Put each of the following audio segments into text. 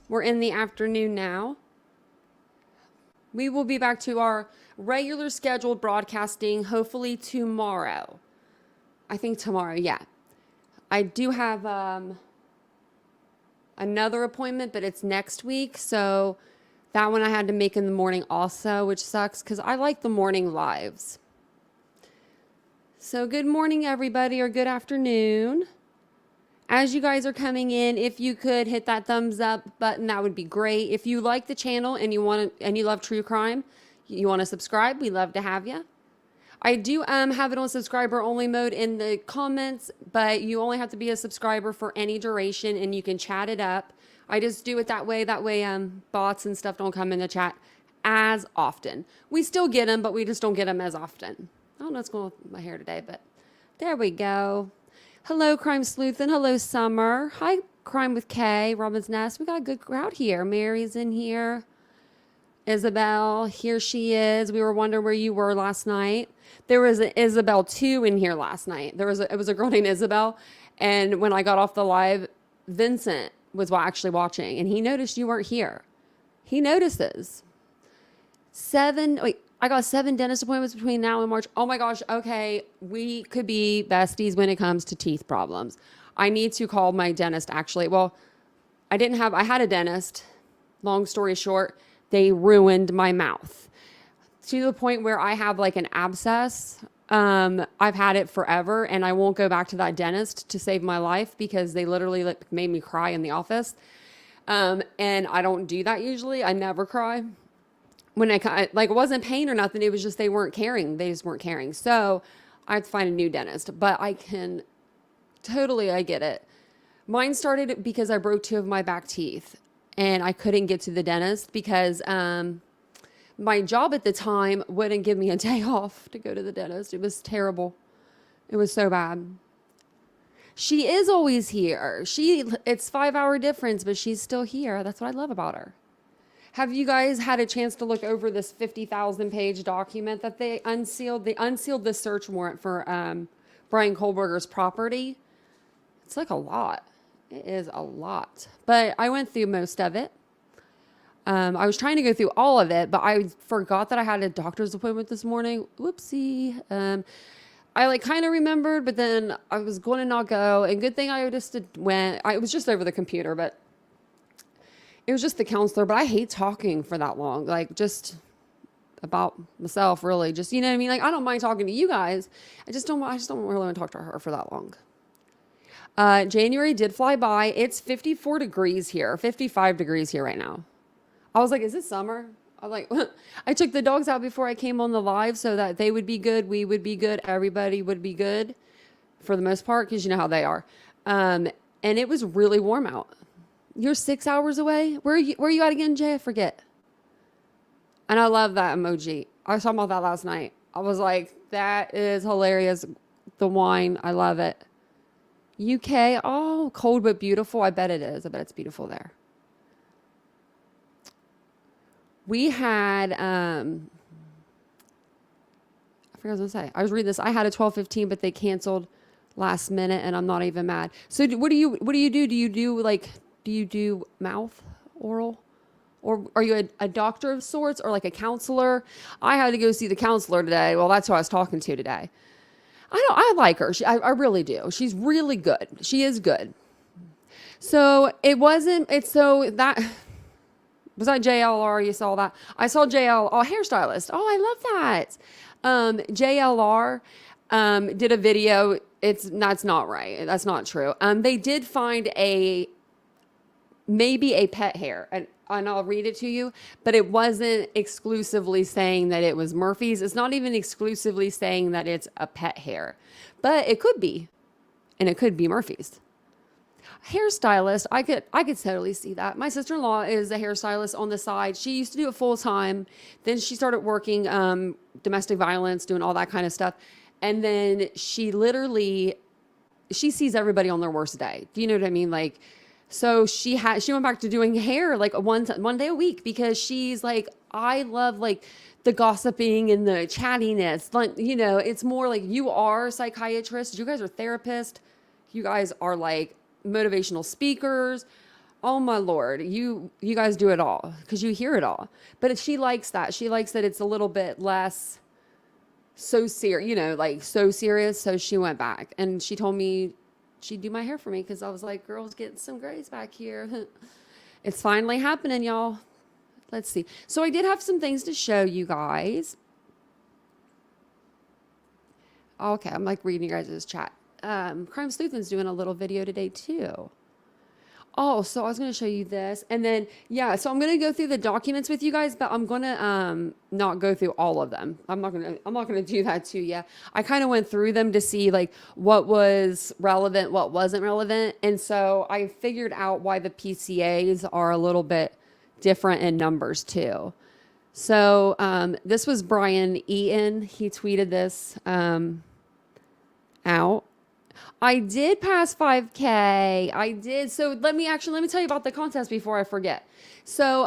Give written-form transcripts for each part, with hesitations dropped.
We're in the afternoon now. We will be back to our regular scheduled broadcasting hopefully tomorrow. I think tomorrow, yeah. I do have another appointment, but it's next week. So that one I had to make in the morning also, which sucks because I like the morning lives. So good morning, everybody, or good afternoon. As you guys are coming in, if you could hit that thumbs up button, that would be great. If you like the channel and you love true crime, you want to subscribe, we love to have you. I do have it on subscriber only mode in the comments, but you only have to be a subscriber for any duration and you can chat it up. I just do it that way. Bots and stuff don't come in the chat as often. We still get them, but we just don't get them as often. I don't know what's going on with my hair today, but there we go. Hello, Crime Sleuth, and hello, Summer. Hi, Crime with K, Robin's Nest. We got a good crowd here. Mary's in here. Isabel, here she is. We were wondering where you were last night. There was an Isabel 2 in here last night. It was a girl named Isabel, and when I got off the live, Vincent was actually watching, and he noticed you weren't here. He notices. I got 7 dentist appointments between now and March. Oh my gosh, okay. We could be besties when it comes to teeth problems. I need to call my dentist actually. Well, I had a dentist. Long story short, they ruined my mouth to the point where I have like an abscess. I've had it forever and I won't go back to that dentist to save my life because they literally made me cry in the office. And I don't do that usually. I never cry. When it wasn't pain or nothing, it was just they just weren't caring. So I have to find a new dentist, but I get it. Mine started because I broke 2 of my back teeth and I couldn't get to the dentist because my job at the time wouldn't give me a day off to go to the dentist. It was terrible. It was so bad. She is always here. It's 5-hour difference, but she's still here. That's what I love about her. Have you guys had a chance to look over this 50,000 page document that they unsealed? They unsealed the search warrant for Bryan Kohlberger's property. It's like a lot. It is a lot. But I went through most of it. I was trying to go through all of it, but I forgot that I had a doctor's appointment this morning. Whoopsie. I kind of remembered, but then I was going to not go. And good thing I just went. It was just over the computer, but it was just the counselor, but I hate talking for that long. Just about myself, really. Just, you know what I mean? I don't mind talking to you guys. I just don't really want to talk to her for that long. January did fly by. It's 54 degrees here, 55 degrees here right now. I was like, is it summer? I was like, I took the dogs out before I came on the live so that they would be good. We would be good. Everybody would be good for the most part, because you know how they are. And it was really warm out. You're 6 hours away? Where are you at again, Jay? I forget. And I love that emoji. I was talking about that last night. I was like, that is hilarious. The wine, I love it. UK, oh, cold but beautiful. I bet it is. I bet it's beautiful there. We had, I forgot what I was going to say. I was reading this. I had a 12:15, but they canceled last minute, and I'm not even mad. So what do you do? Do you do mouth, oral? Or are you a doctor of sorts or like a counselor? I had to go see the counselor today. Well, that's who I was talking to today. I like her. I really do. She's really good. She is good. So was that JLR? You saw that? I saw JL, hairstylist. Oh, I love that. JLR did a video. That's not right. That's not true. They did find a maybe a pet hair. And I'll read it to you, but it wasn't exclusively saying that it was Murphy's. It's not even exclusively saying that it's a pet hair, but it could be, and it could be Murphy's. Hairstylist, I could totally see that. My sister-in-law is a hairstylist on the side. She used to do it full time. Then she started working domestic violence, doing all that kind of stuff. And then she sees everybody on their worst day. Do you know what I mean? Like, so she went back to doing hair like one day a week, because she's like, I love like the gossiping and the chattiness. Like, you know, it's more like, you are psychiatrists, you guys are therapists, you guys are like motivational speakers. Oh my Lord, you guys do it all because you hear it all. But she likes that. She likes that it's a little bit less so serious, you know, like so serious. So she went back and she told me she'd do my hair for me, because I was like, girl's getting some grays back here. It's finally happening, y'all. Let's see. So I did have some things to show you guys. Okay, I'm like reading your guys' chat. Crime Sleuthin's doing a little video today too. Oh, so I was going to show you this, and then yeah, so I'm going to go through the documents with you guys, but I'm going to not go through all of them. I'm not going to do that too. Yeah, I kind of went through them to see like what was relevant, what wasn't relevant, and so I figured out why the PCAs are a little bit different in numbers too. So this was Bryan Eaton. He tweeted this out. I did pass 5K. I did. So let me tell you about the contest before I forget. So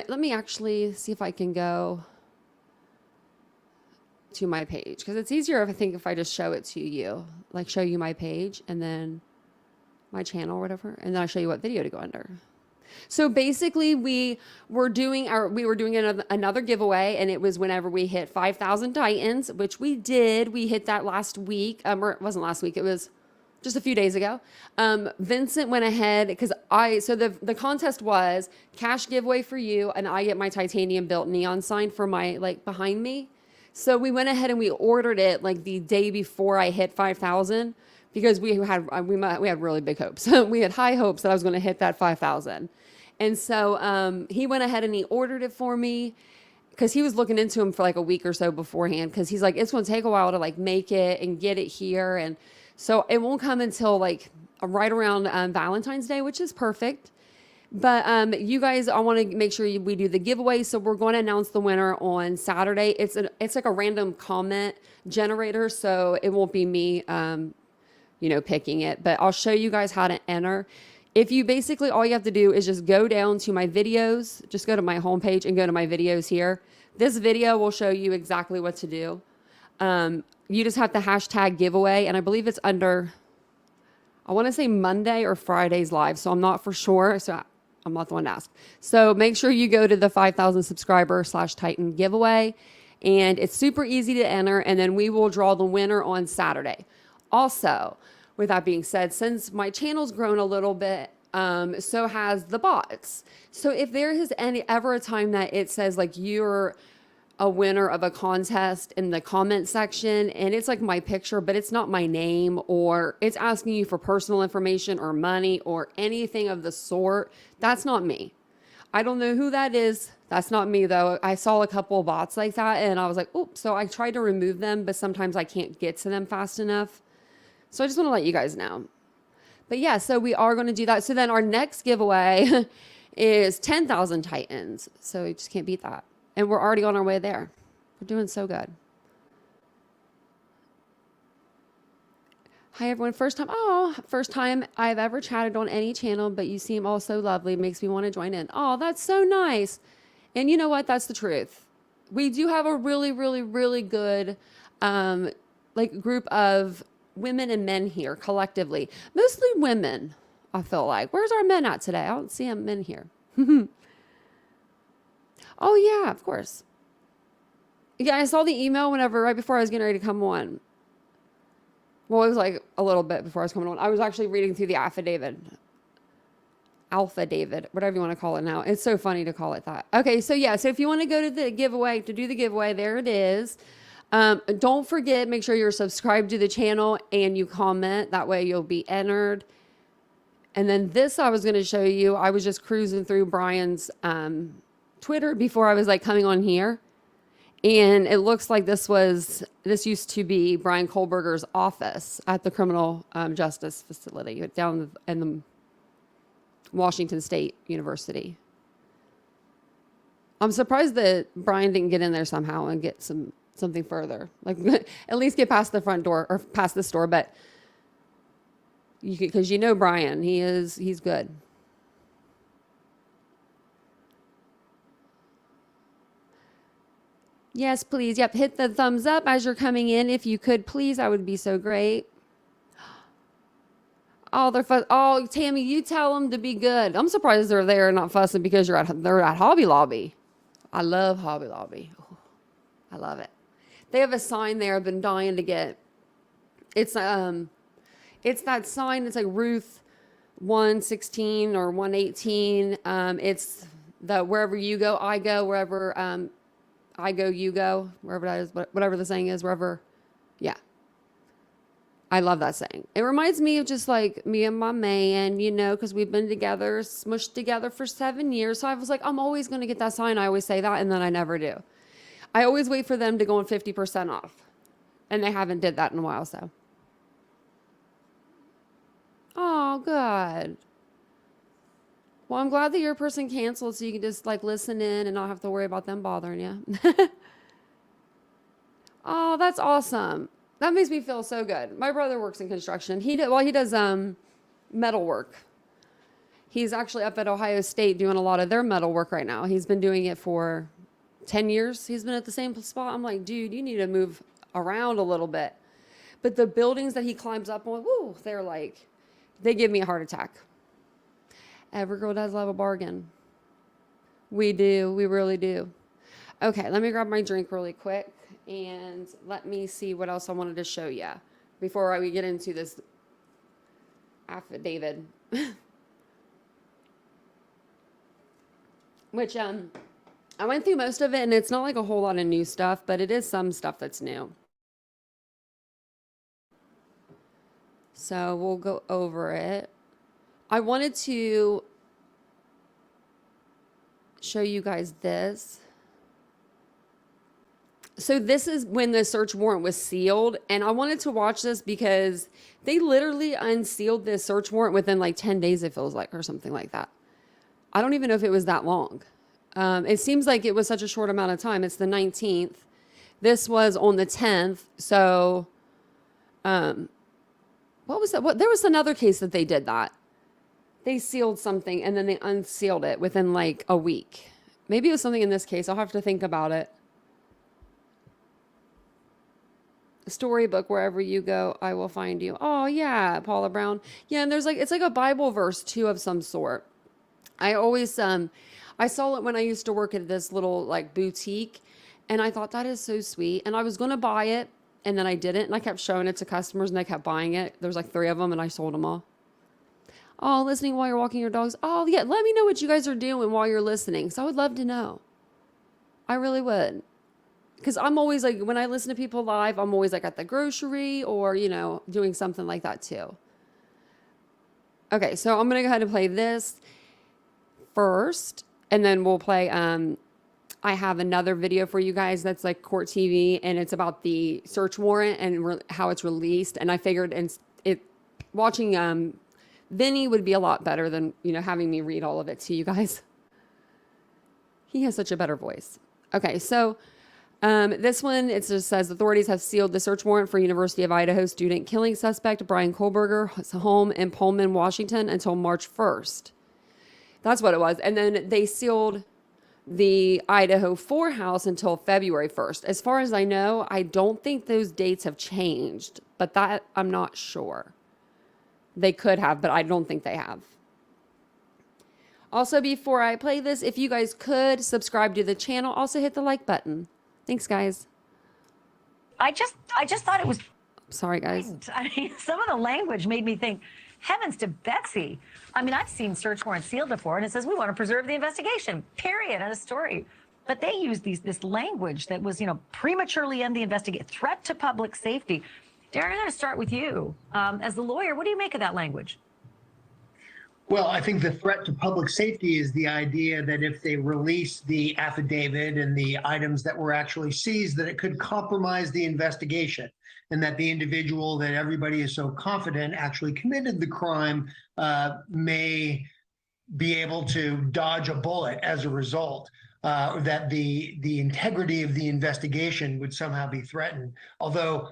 let me actually see if I can go to my page, because it's easier, I think, if I just show it to you, like show you my page and then my channel or whatever, and then I'll show you what video to go under. So basically we were doing another giveaway, and it was whenever we hit 5,000 Titans, which we did. We hit that last week. Or it wasn't last week. It was just a few days ago. Vincent went ahead, because so the contest was cash giveaway for you, and I get my TitaniumBuilt neon sign for my, like, behind me. So we went ahead and we ordered it like the day before I hit 5,000, because we had really big hopes. We had high hopes that I was going to hit that 5,000. And so he went ahead and he ordered it for me, because he was looking into them for like a week or so beforehand, because he's like, it's going to take a while to like make it and get it here. And so it won't come until like right around Valentine's Day, which is perfect. But you guys, I want to make sure we do the giveaway. So we're going to announce the winner on Saturday. It's like a random comment generator, so it won't be me, picking it. But I'll show you guys how to enter. If you basically, all you have to do is just go down to my videos, just go to my homepage and go to my videos here. This video will show you exactly what to do. You just have to hashtag giveaway, and I believe it's under, I want to say Monday or Friday's live, so I'm not for sure, so I'm not the one to ask. So make sure you go to the 5,000 subscriber /Titan giveaway, and it's super easy to enter, and then we will draw the winner on Saturday. Also, with that being said, since my channel's grown a little bit, so has the bots. So if there is ever a time that it says like you're a winner of a contest in the comment section, and it's like my picture, but it's not my name, or it's asking you for personal information or money or anything of the sort, that's not me. I don't know who that is. That's not me though. I saw a couple of bots like that, and I was like, oops. So I tried to remove them, but sometimes I can't get to them fast enough. So I just want to let you guys know. But yeah, so we are going to do that. So then our next giveaway is 10,000 Titans. So you just can't beat that. And we're already on our way there. We're doing so good. Hi, everyone. First time I've ever chatted on any channel, but you seem all so lovely. It makes me want to join in. Oh, that's so nice. And you know what? That's the truth. We do have a really, really, really good group of women and men here collectively. Mostly women, I feel like. Where's our men at today? I don't see them men here. Oh, yeah, of course. Yeah, I saw the email right before I was getting ready to come on. Well, it was like a little bit before I was coming on. I was actually reading through the affidavit, whatever you want to call it now. It's so funny to call it that. Okay, so yeah, so if you want to go to the giveaway, to do the giveaway, there it is. Don't forget, make sure you're subscribed to the channel and you comment. That way you'll be entered. And then this I was going to show you. I was just cruising through Bryan's Twitter before I was like coming on here. And it looks like this used to be Bryan Kohlberger's office at the criminal justice facility down in the Washington State University. I'm surprised that Bryan didn't get in there somehow and get something further. Like at least get past the front door or past this door, but because you know Bryan, he's good. Yes, please. Yep, hit the thumbs up as you're coming in. If you could, please, that would be so great. Oh, oh, Tammy, you tell them to be good. I'm surprised they're there and not fussing because they're at Hobby Lobby. I love Hobby Lobby. Oh, I love it. They have a sign there I've been dying to get. It's that sign. It's like Ruth 116 or 118. It's the wherever you go, I go. Wherever I go, you go. Wherever that is, whatever the saying is, wherever. Yeah. I love that saying. It reminds me of just like me and my man, you know, because we've been together, smushed together for 7 years. So I was like, I'm always going to get that sign. I always say that, and then I never do. I always wait for them to go on 50% off. And they haven't did that in a while, so. Oh, good. Well, I'm glad that your person canceled so you can just like listen in and not have to worry about them bothering you. Oh, that's awesome. That makes me feel so good. My brother works in construction. He does metal work. He's actually up at Ohio State doing a lot of their metal work right now. He's been doing it for 10 years. He's been at the same spot. I'm like, dude, you need to move around a little bit. But the buildings that he climbs up on, woo, they give me a heart attack. Every girl does love a bargain. We do. We really do. Okay, let me grab my drink really quick. And let me see what else I wanted to show you before we get into this affidavit. Which, I went through most of it, and it's not like a whole lot of new stuff, but it is some stuff that's new. So we'll go over it. I wanted to show you guys this. So this is when the search warrant was sealed, and I wanted to watch this because they literally unsealed this search warrant within like 10 days, it feels like, or something like that. I don't even know if it was that long. It seems like it was such a short amount of time. It's the 19th. This was on the 10th. So, what was that? There was another case that they did that. They sealed something and then they unsealed it within like a week. Maybe it was something in this case. I'll have to think about it. Storybook, wherever you go, I will find you. Oh yeah, Paula Brown. Yeah, and it's like a Bible verse too of some sort. I always I saw it when I used to work at this little like boutique, and I thought that is so sweet. And I was gonna buy it, and then I didn't, and I kept showing it to customers, and they kept buying it. There's like 3 of them, and I sold them all. Oh, listening while you're walking your dogs. Oh yeah, let me know what you guys are doing while you're listening. So I would love to know. I really would. Because I'm always like, when I listen to people live, I'm always like at the grocery or, you know, doing something like that too. Okay, so I'm going to go ahead and play this first. And then we'll play, I have another video for you guys that's like Court TV. And it's about the search warrant and how it's released. And I figured watching Vinny would be a lot better than, you know, having me read all of it to you guys. He has such a better voice. Okay, so... this one, it just says authorities have sealed the search warrant for University of Idaho student killing suspect Bryan Kohlberger's home in Pullman, Washington until March 1st. That's what it was. And then they sealed the Idaho 4 house until February 1st. As far as I know, I don't think those dates have changed, but that I'm not sure. They could have, but I don't think they have. Also, before I play this, if you guys could subscribe to the channel, also hit the like button. Thanks, guys. I just thought it was... Sorry, guys. I mean, some of the language made me think, heavens to Betsy. I mean, I've seen search warrants sealed before, and it says, we want to preserve the investigation, period, and a story. But they used this language that was, you know, prematurely end the investigation, threat to public safety. Darren, I'm going to start with you. As the lawyer, what do you make of that language? Well, I think the threat to public safety is the idea that if they release the affidavit and the items that were actually seized, that it could compromise the investigation, and that the individual that everybody is so confident actually committed the crime may be able to dodge a bullet as a result. That the integrity of the investigation would somehow be threatened. Although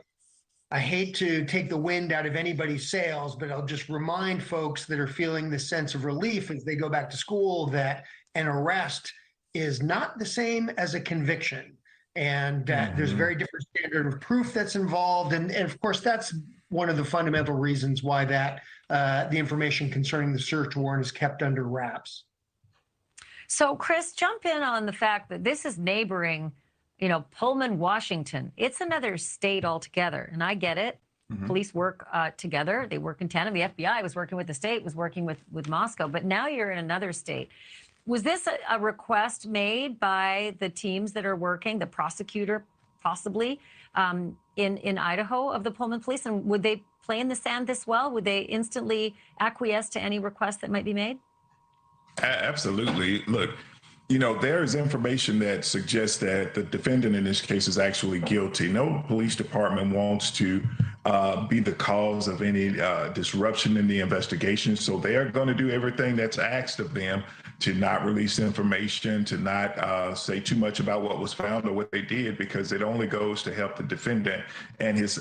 I hate to take the wind out of anybody's sails, but I'll just remind folks that are feeling this sense of relief as they go back to school that an arrest is not the same as a conviction. And there's a very different standard of proof that's involved. And of course, that's one of the fundamental reasons why that the information concerning the search warrant is kept under wraps. So, Chris, jump in on the fact that this is neighboring, Pullman, Washington. It's another state altogether, and I get it. Police work together. They work in tandem. The FBI was working with the state, was working with Moscow, but now you're in another state. Was this a request made by the teams that are working, the prosecutor possibly, in Idaho of the Pullman police? And would they play in the sand this well? Would they instantly acquiesce to any request that might be made? Absolutely. Look, there is information that suggests that the defendant in this case is actually guilty. No police department wants to be the cause of any disruption in the investigation. So they are going to do everything that's asked of them to not release information, to not say too much about what was found or what they did, because it only goes to help the defendant and his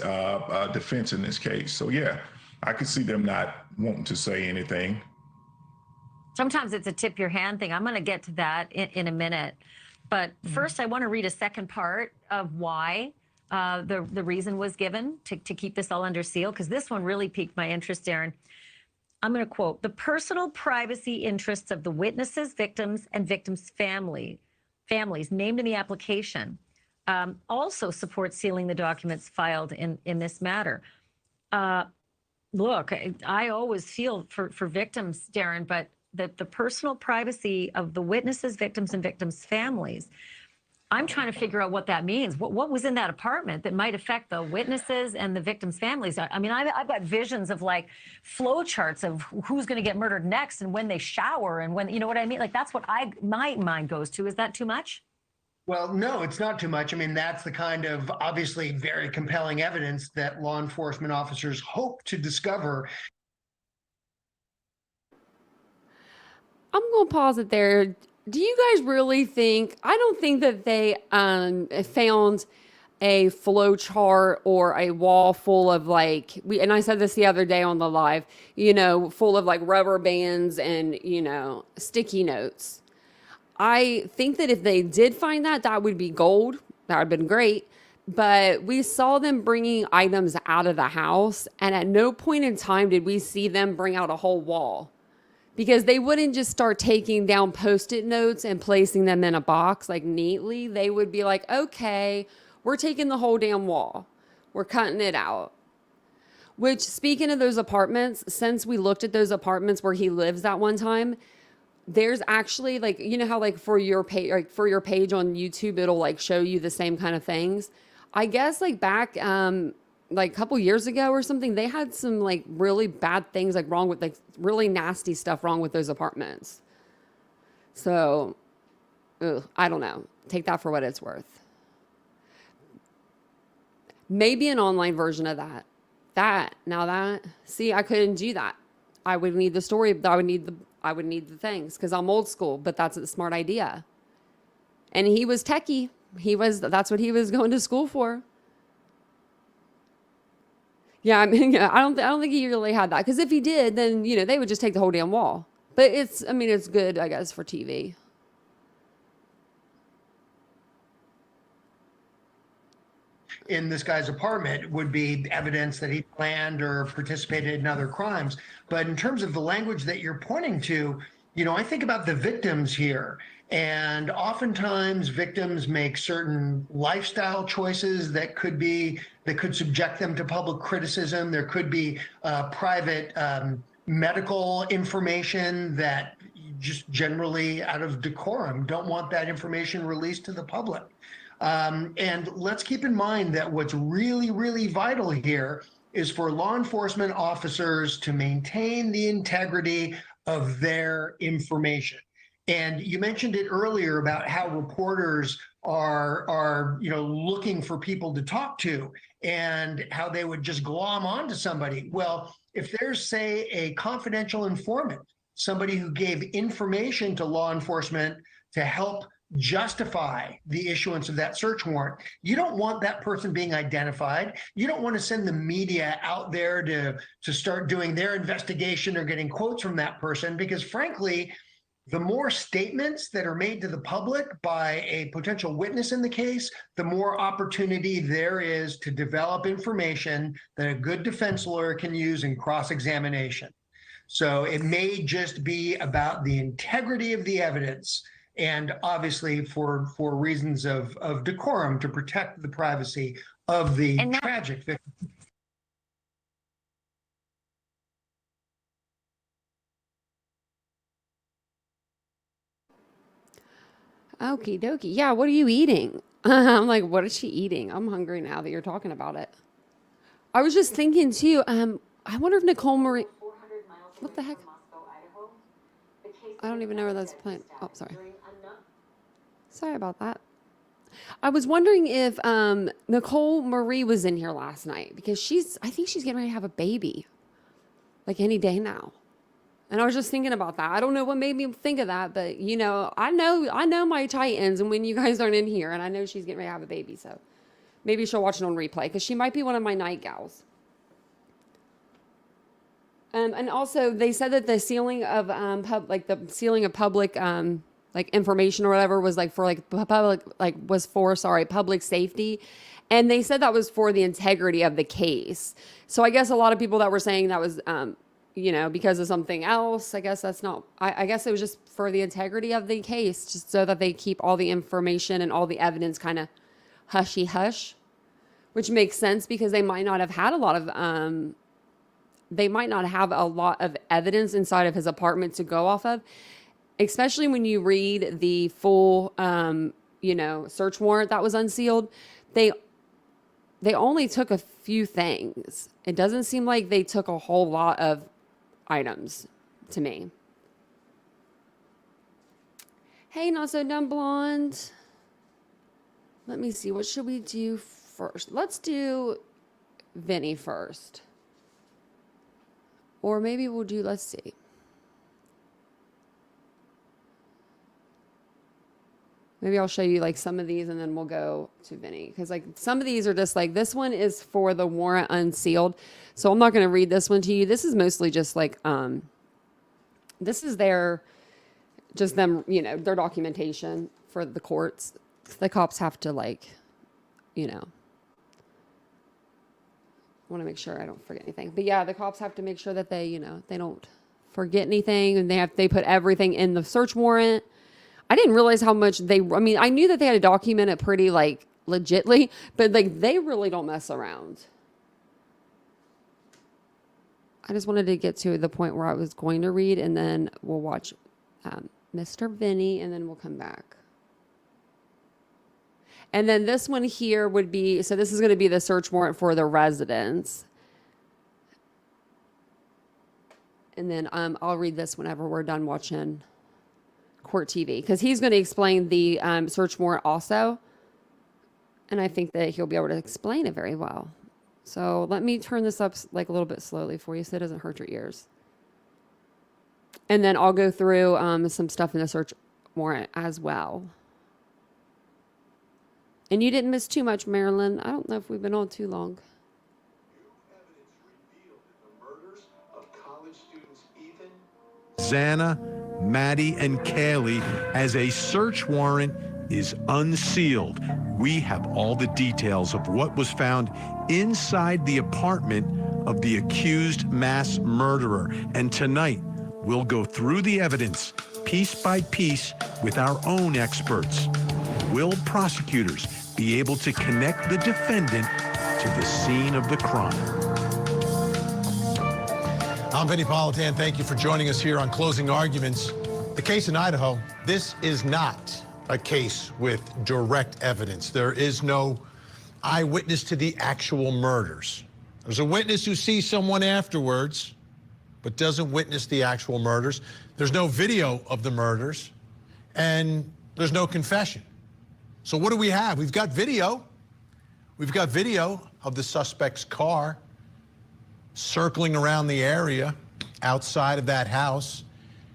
defense in this case. So, yeah, I could see them not wanting to say anything. Sometimes it's a tip your hand thing. I'm going to get to that in a minute. But first, I want to read a second part of why the reason was given to keep this all under seal, because this one really piqued my interest, Darren. I'm going to quote, "The personal privacy interests of the witnesses, victims, and victims' families named in the application also support sealing the documents filed in this matter." Look, I always feel for victims, Darren, but the personal privacy of the witnesses, victims, and victims' families. I'm trying to figure out what that means. What was in that apartment that might affect the witnesses and the victims' families? I mean, I've got visions of like flow charts of who's going to get murdered next and when they shower and when, you know what I mean? Like that's what my mind goes to. Is that too much? Well, no, it's not too much. I mean, that's the kind of obviously very compelling evidence that law enforcement officers hope to discover. I'm going to pause it there. Do you guys really think, I don't think that they found a flow chart or a wall full of and I said this the other day on the live, full of like rubber bands and, sticky notes. I think that if they did find that, that would be gold. That would have been great. But we saw them bringing items out of the house, and at no point in time did we see them bring out a whole wall. Because they wouldn't just start taking down Post-it notes and placing them in a box like neatly. They would be like, okay, we're taking the whole damn wall. We're cutting it out. Which, speaking of those apartments, since we looked at those apartments where he lives that one time, there's actually how for your page, on YouTube, it'll show you the same kind of things. I guess back a couple years ago or something, they had some really bad things wrong with really nasty stuff wrong with those apartments. So, I don't know. Take that for what it's worth. Maybe an online version of that. See, I couldn't do that. I would need the story. I would need the things because I'm old school, but that's a smart idea. And he was techie. That's what he was going to school for. Yeah, I mean, I don't think he really had that, because if he did, then they would just take the whole damn wall. But it's good, I guess, for TV. In this guy's apartment would be evidence that he planned or participated in other crimes. But in terms of the language that you're pointing to, I think about the victims here. And oftentimes victims make certain lifestyle choices that could subject them to public criticism. There could be private medical information that just generally out of decorum don't want that information released to the public. And let's keep in mind that what's really, really vital here is for law enforcement officers to maintain the integrity of their information. And you mentioned it earlier about how reporters are looking for people to talk to and how they would just glom onto somebody. Well, if there's, say, a confidential informant, somebody who gave information to law enforcement to help justify the issuance of that search warrant, you don't want that person being identified. You don't want to send the media out there to start doing their investigation or getting quotes from that person, because frankly, the more statements that are made to the public by a potential witness in the case, the more opportunity there is to develop information that a good defense lawyer can use in cross-examination. So it may just be about the integrity of the evidence, and obviously for reasons of decorum, to protect the privacy of the tragic victim. Okie dokie. Yeah, what are you eating? I'm like, what is she eating? I'm hungry now that you're talking about it. I was just thinking too, I wonder if Nicole Marie, what the heck? I don't even know where that's playing. Oh, sorry. Sorry about that. I was wondering if Nicole Marie was in here last night, because I think she's getting ready to have a baby like any day now. And I was just thinking about that. I don't know what made me think of that, but I know my Titans, and when you guys aren't in here, and I know she's getting ready to have a baby, so maybe she'll watch it on replay, because she might be one of my night gals. And also, they said that the sealing of public information or whatever was for public safety, and they said that was for the integrity of the case. So I guess a lot of people that were saying that was because of something else, I guess that's not, I guess it was just for the integrity of the case, just so that they keep all the information and all the evidence kind of hushy hush, which makes sense, because they might not have had a lot of evidence inside of his apartment to go off of, especially when you read the full, search warrant that was unsealed. They only took a few things. It doesn't seem like they took a whole lot of items to me. Hey, not so dumb blonde. Let me see. What should we do first? Let's do Vinny first. Or maybe we'll do, let's see. Maybe I'll show you like some of these, and then we'll go to Vinny. Because like some of these are just like, this one is for the warrant unsealed. So I'm not going to read this one to you. This is mostly just like, this is their documentation for the courts. The cops have to want to make sure I don't forget anything. But yeah, the cops have to make sure that they don't forget anything, and they put everything in the search warrant. I didn't realize how much I knew that they had to document it pretty legitly, but they really don't mess around. I just wanted to get to the point where I was going to read, and then we'll watch Mr. Vinny, and then we'll come back. And then this one here would be, so this is going to be the search warrant for the residence. And then I'll read this whenever we're done watching Court TV, because he's going to explain the search warrant also. And I think that he'll be able to explain it very well. So let me turn this up a little bit slowly for you so it doesn't hurt your ears. And then I'll go through some stuff in the search warrant as well. And you didn't miss too much, Marilyn. I don't know if we've been on too long. Xana, Maddie, and Kaylee, as a search warrant is unsealed. We have all the details of what was found inside the apartment of the accused mass murderer. And tonight, we'll go through the evidence piece by piece with our own experts. Will prosecutors be able to connect the defendant to the scene of the crime? I'm Vinny Politan. Thank you for joining us here on Closing Arguments. The case in Idaho, this is not a case with direct evidence. There is no eyewitness to the actual murders. There's a witness who sees someone afterwards, but doesn't witness the actual murders. There's no video of the murders, and there's no confession. So what do we have? We've got video. We've got video of the suspect's car circling around the area outside of that house,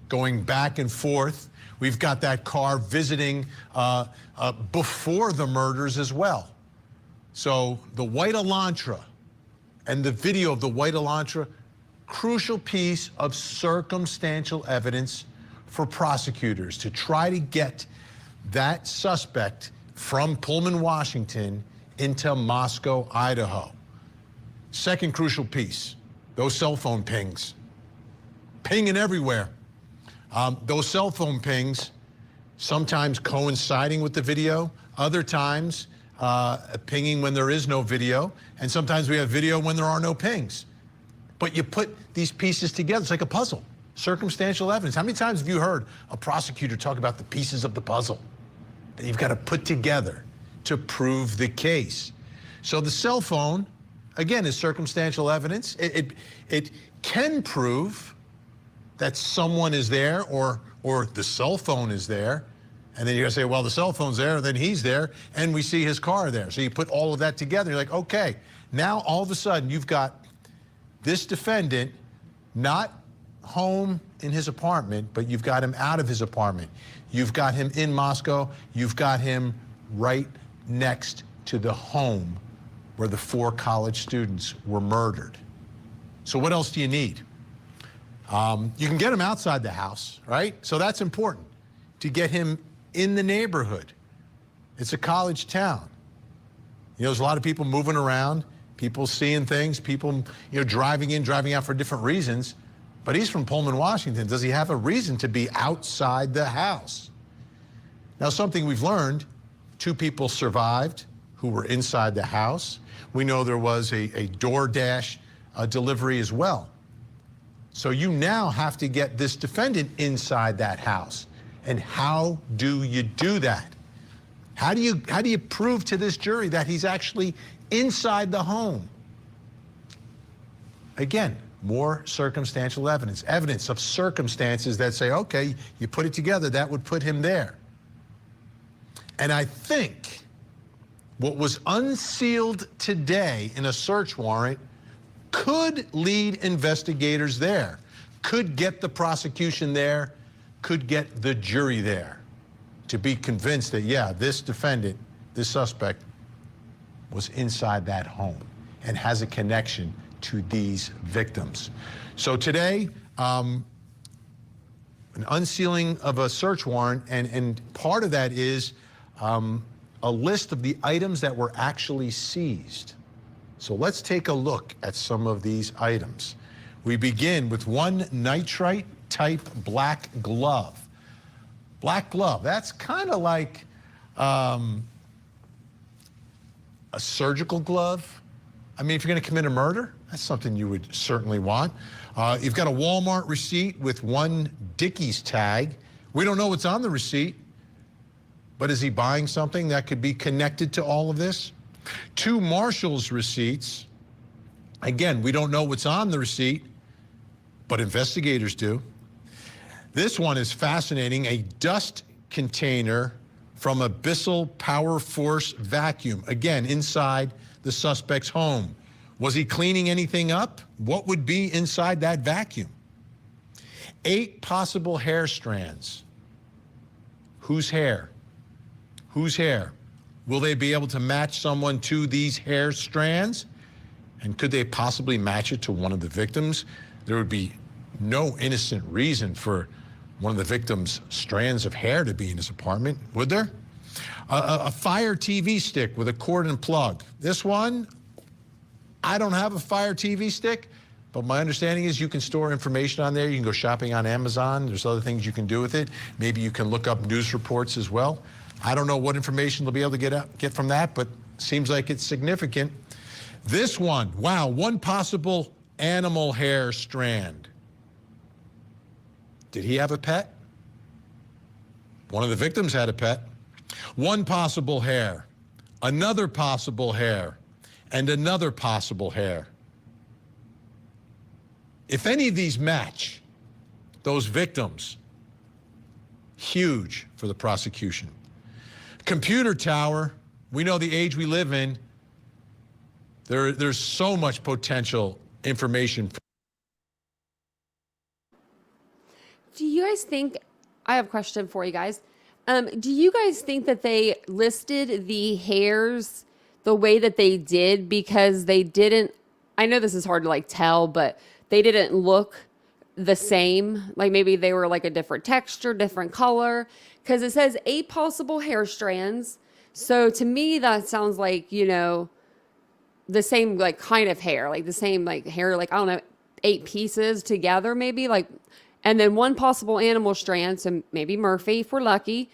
going back and forth. We've got that car visiting before the murders as well. So the white Elantra and the video of the white Elantra, crucial piece of circumstantial evidence for prosecutors to try to get that suspect from Pullman, Washington into Moscow, Idaho. Second crucial piece, those cell phone pings. Pinging everywhere. Those cell phone pings, sometimes coinciding with the video, other times pinging when there is no video, and sometimes we have video when there are no pings. But you put these pieces together, it's like a puzzle. Circumstantial evidence. How many times have you heard a prosecutor talk about the pieces of the puzzle that you've got to put together to prove the case? So the cell phone, again, is circumstantial evidence. It can prove that someone is there or the cell phone is there. And then you're gonna say, well, the cell phone's there, and then he's there, and we see his car there. So you put all of that together, you're like, okay, now all of a sudden you've got this defendant not home in his apartment, but you've got him out of his apartment. You've got him in Moscow. You've got him right next to the home where the 4 college students were murdered. So what else do you need? You can get him outside the house, right? So that's important, to get him in the neighborhood. It's a college town. You know, there's a lot of people moving around, people seeing things, people, you know, driving in, driving out for different reasons. But he's from Pullman, Washington. Does he have a reason to be outside the house? Now, something we've learned, 2 people survived who were inside the house. We know there was a DoorDash delivery as well. So you now have to get this defendant inside that house. And how do you do that? How do you prove to this jury that he's actually inside the home? Again, more circumstantial evidence, evidence of circumstances that say, okay, you put it together, that would put him there. And I think what was unsealed today in a search warrant could lead investigators there, could get the prosecution there, could get the jury there to be convinced that, yeah, this defendant, this suspect, was inside that home and has a connection to these victims. So today, an unsealing of a search warrant, and part of that is a list of the items that were actually seized. So let's take a look at some of these items. We begin with one nitrite type black glove. Black glove, that's kind of like a surgical glove. I mean, if you're going to commit a murder, that's something you would certainly want. You've got a Walmart receipt with one Dickies tag. We don't know what's on the receipt, but is he buying something that could be connected to all of this? 2 Marshall's receipts. Again, we don't know what's on the receipt, but investigators do. This one is fascinating, a dust container from a Bissell Power Force vacuum. Again, inside the suspect's home. Was he cleaning anything up? What would be inside that vacuum? 8 possible hair strands. Whose hair? Whose hair? Will they be able to match someone to these hair strands? And could they possibly match it to one of the victims? There would be no innocent reason for one of the victim's strands of hair to be in his apartment, would there? A Fire TV stick with a cord and plug. This one, I don't have a Fire TV stick, but my understanding is you can store information on there. You can go shopping on Amazon. There's other things you can do with it. Maybe you can look up news reports as well. I don't know what information they'll be able to get from that, but seems like it's significant. This one, wow, one possible animal hair strand. Did he have a pet? One of the victims had a pet. One possible hair, another possible hair, and another possible hair. If any of these match those victims, huge for the prosecution. Computer tower, we know the age we live in. There's so much potential information. Do you guys think, I have a question for you guys. Do you guys think that they listed the hairs the way that they did because they didn't, I know this is hard to like tell, but they didn't look the same? Like maybe they were like a different texture, different color, because it says 8 possible hair strands. So to me, that sounds like, you know, the same like kind of hair, like the same like hair, like, I don't know, 8 pieces together maybe, like, and then 1 possible animal strand, so maybe Murphy if we're lucky,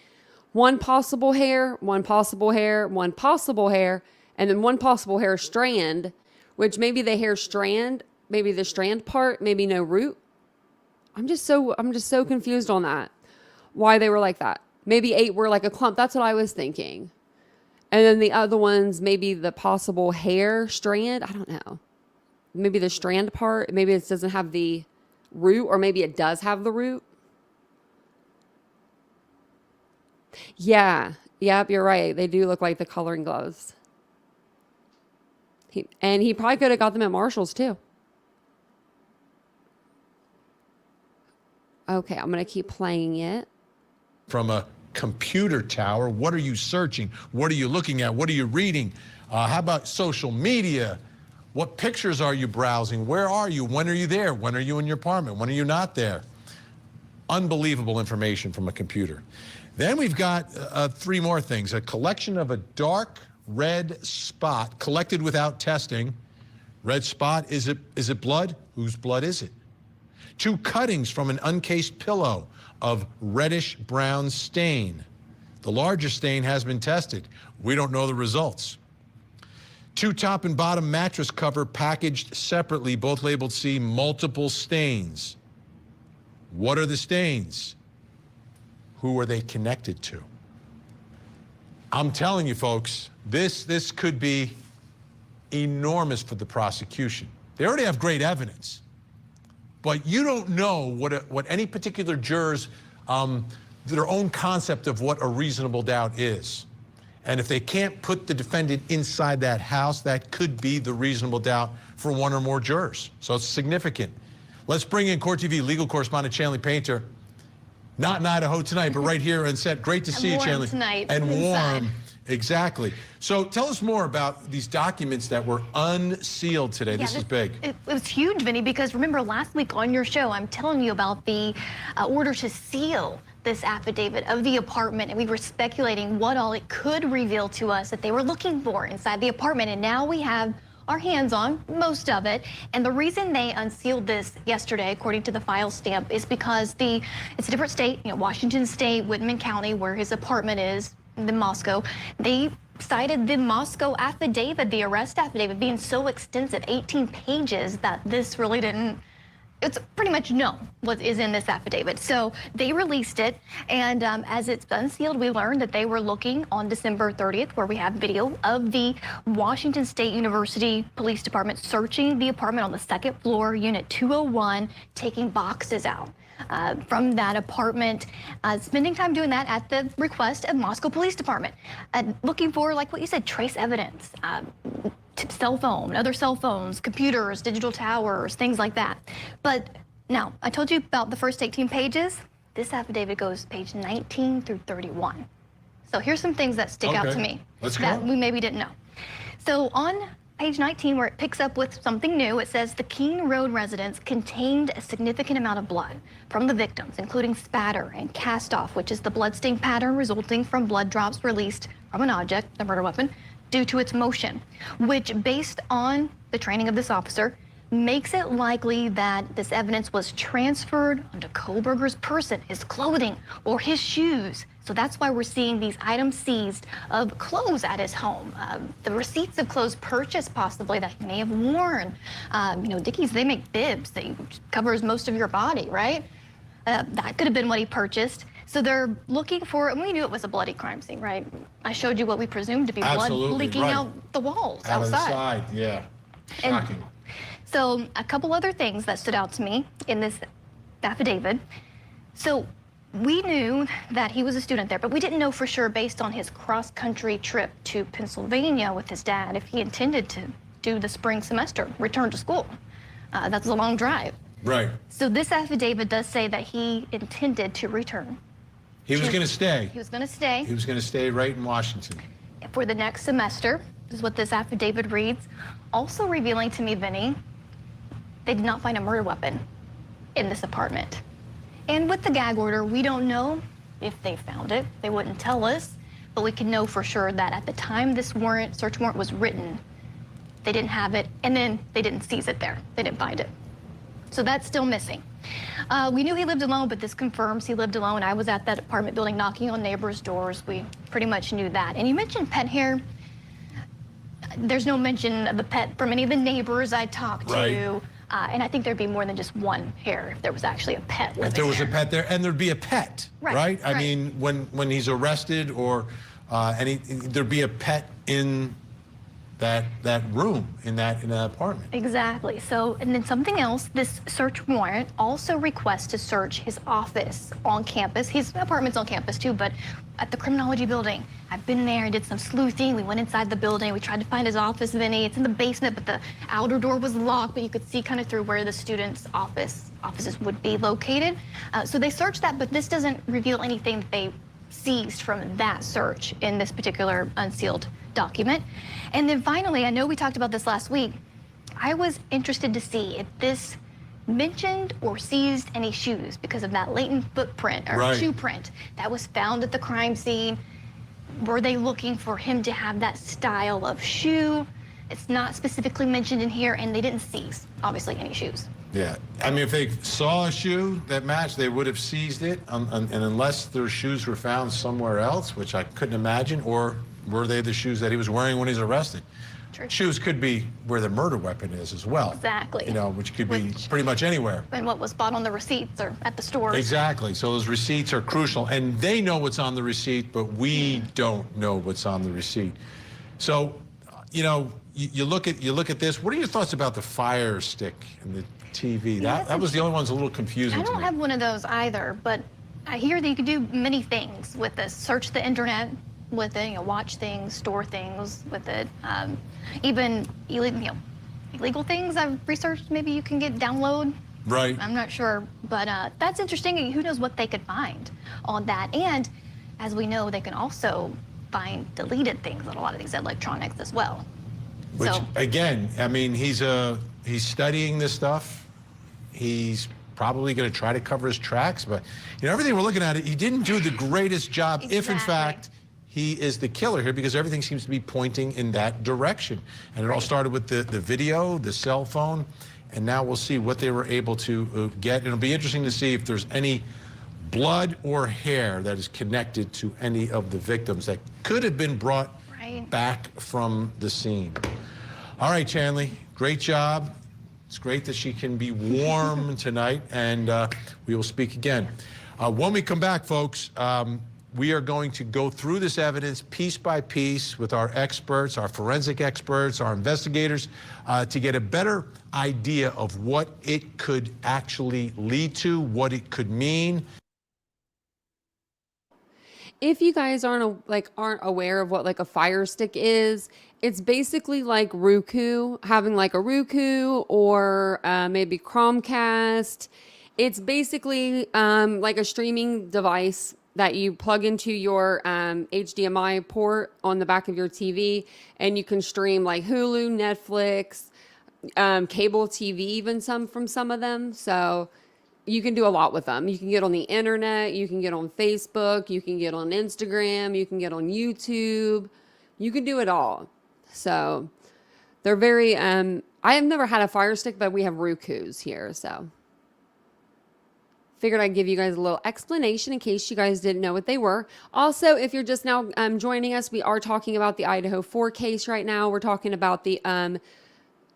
1 possible hair, 1 possible hair, 1 possible hair, and then 1 possible hair strand, which maybe the hair strand, maybe the strand part, maybe no root. I'm just so confused on that. Why they were like that. Maybe 8 were like a clump. That's what I was thinking. And then the other ones, maybe the possible hair strand. I don't know. Maybe the strand part, maybe it doesn't have the root, or maybe it does have the root. Yeah. Yep, you're right. They do look like the coloring gloves. He probably could have got them at Marshall's too. Okay, I'm going to keep playing it. From a computer tower, what are you searching? What are you looking at? What are you reading? How about social media? What pictures are you browsing? Where are you? When are you there? When are you in your apartment? When are you not there? Unbelievable information from a computer. Then we've got 3 more things. A collection of a dark red spot collected without testing. Red spot, is it blood? Whose blood is it? 2 cuttings from an uncased pillow of reddish brown stain. The larger stain has been tested. We don't know the results. 2 top and bottom mattress cover packaged separately, both labeled C, multiple stains. What are the stains? Who are they connected to? I'm telling you, folks, this could be enormous for the prosecution. They already have great evidence, but you don't know what any particular juror's their own concept of what a reasonable doubt is. And if they can't put the defendant inside that house, that could be the reasonable doubt for 1 or more jurors. So it's significant. Let's bring in Court TV legal correspondent Chanley Painter. Not in Idaho tonight, but right here on set. Great to see you, Chanley. Tonight, and inside. Warm. Exactly. So tell us more about these documents that were unsealed today. This is big. It was huge, Vinny, because remember last week on your show, I'm telling you about the order to seal this affidavit of the apartment, and we were speculating what all it could reveal to us that they were looking for inside the apartment, and now we have our hands on most of it. And the reason they unsealed this yesterday, according to the file stamp, is because it's a different state, Washington State, Whitman County, where his apartment is, in Moscow. They cited the Moscow affidavit, the arrest affidavit, being so extensive, 18 pages, that this really didn't. It's pretty much known what is in this affidavit. So they released it, and as it's unsealed, we learned that they were looking on December 30th, where we have video of the Washington State University Police Department searching the apartment on the 2nd floor, Unit 201, taking boxes out from that apartment, spending time doing that at the request of Moscow Police Department, looking for, like what you said, trace evidence. Cell phone, other cell phones, computers, digital towers, things like that. But now, I told you about the first 18 pages. This affidavit goes page 19 through 31. So here's some things that stick out to me that we maybe didn't know. So on page 19, where it picks up with something new, it says the Keene Road residence contained a significant amount of blood from the victims, including spatter and cast off, which is the bloodstain pattern resulting from blood drops released from an object, a murder weapon, due to its motion, which, based on the training of this officer, makes it likely that this evidence was transferred onto Kohlberger's person, his clothing, or his shoes. So that's why we're seeing these items seized of clothes at his home, the receipts of clothes purchased possibly that he may have worn. Dickies, they make bibs that covers most of your body, right? That could have been what he purchased. So they're looking for, and we knew it was a bloody crime scene, right? I showed you what we presumed to be blood leaking out the walls outside. Yeah. Shocking. So a couple other things that stood out to me in this affidavit. So we knew that he was a student there, but we didn't know for sure based on his cross-country trip to Pennsylvania with his dad if he intended to do the spring semester, return to school. That's a long drive. Right. So this affidavit does say that he intended to return. He was going to stay. He was going to stay He was going to stay right in Washington. for the next semester, is what this affidavit reads. Also revealing to me, Vinny, they did not find a murder weapon in this apartment. And with the gag order, we don't know if they found it. They wouldn't tell us, but we can know for sure that at the time this warrant, search warrant was written, they didn't have it, and then they didn't seize it there. They didn't find it. So that's still missing. We knew he lived alone, but this confirms he lived alone. I was at that apartment building knocking on neighbors' doors. We pretty much knew that. And you mentioned pet hair. There's no mention of a pet from any of the neighbors I talked to. And I think there'd be more than just one hair if there was actually a pet living If there was there. a pet there, and there'd be a pet, right? I mean, when he's arrested or there'd be a pet in that room, in that apartment. Exactly. So, and then something else, this search warrant also requests to search his office on campus. His apartment's on campus too, but at the criminology building. I've been there and did some sleuthing. We went inside the building. We tried to find his office, Vinny. It's in the basement, but the outer door was locked, but you could see kind of through where the students' offices would be located. So they searched that, but this doesn't reveal anything that they seized from that search in this particular unsealed document. And then finally, I know we talked about this last week, I was interested to see if this mentioned or seized any shoes because of that latent footprint or shoe print that was found at the crime scene. Were they looking for him to have that style of shoe? It's not specifically mentioned in here, and they didn't seize, obviously, any shoes. Yeah, I mean, if they saw a shoe that matched, they would have seized it, and unless their shoes were found somewhere else, which I couldn't imagine, or were they the shoes that he was wearing when he was arrested? True. Shoes could be where the murder weapon is as well. Exactly. You know, which could be pretty much anywhere. And what was bought on the receipts or at the store. Exactly. So those receipts are crucial, and they know what's on the receipt, but we don't know what's on the receipt. So, you know, you look at this. What are your thoughts about the Fire Stick and the TV? Yeah, that was the only one that's a little confusing. I to don't me. have one of those either, but I hear that you can do many things with this. Search the internet with it, you know, watch things, store things with it. Even illegal things I've researched, maybe you can download. Right. I'm not sure, but that's interesting. Who knows what they could find on that? And as we know, they can also find deleted things on a lot of these electronics as well. Which, So again, I mean, he's studying this stuff. He's probably going to try to cover his tracks, but you know, everything we're looking at, he didn't do the greatest job. If in Exactly. fact he is the killer here, because everything seems to be pointing in that direction. And it all started with the video, the cell phone, and now we'll see what they were able to get. It'll be interesting to see if there's any blood or hair that is connected to any of the victims that could have been brought back from the scene. All right, Chanley, great job. It's great that she can be warm tonight, and we will speak again. When we come back, folks, we are going to go through this evidence piece by piece with our experts, our forensic experts, our investigators, to get a better idea of what it could actually lead to, what it could mean. If you guys aren't aware of what like a Fire Stick is, it's basically like Roku, having like a Roku or maybe Chromecast. It's basically like a streaming device that you plug into your HDMI port on the back of your TV, and you can stream like Hulu, Netflix, cable TV, even from some of them. So you can do a lot with them. You can get on the internet, you can get on Facebook, you can get on Instagram, you can get on YouTube, you can do it all. So they're very, I have never had a Fire Stick, but we have Rokus here, so. Figured I'd give you guys a little explanation in case you guys didn't know what they were. Also, if you're just now joining us, we are talking about the Idaho 4 case right now. We're talking about the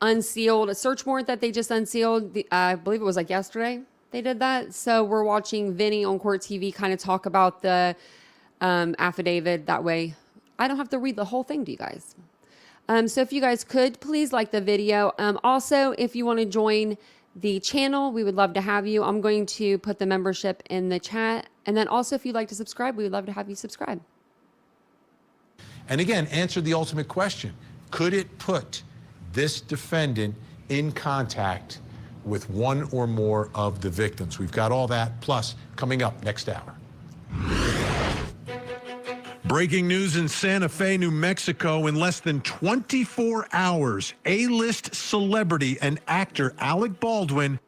unsealed search warrant that they just unsealed. I believe it was like yesterday they did that. So we're watching Vinny on Court TV kind of talk about the affidavit. That way I don't have to read the whole thing to you guys. So if you guys could please like the video. Also, if you want to join the channel, we would love to have you. I'm going to put the membership in the chat. And then also, if you'd like to subscribe, we would love to have you subscribe. And again, answer the ultimate question. Could it put this defendant in contact with one or more of the victims? We've got all that, plus coming up next hour. Breaking news in Santa Fe, New Mexico. In less than 24 hours, A-list celebrity and actor Alec Baldwin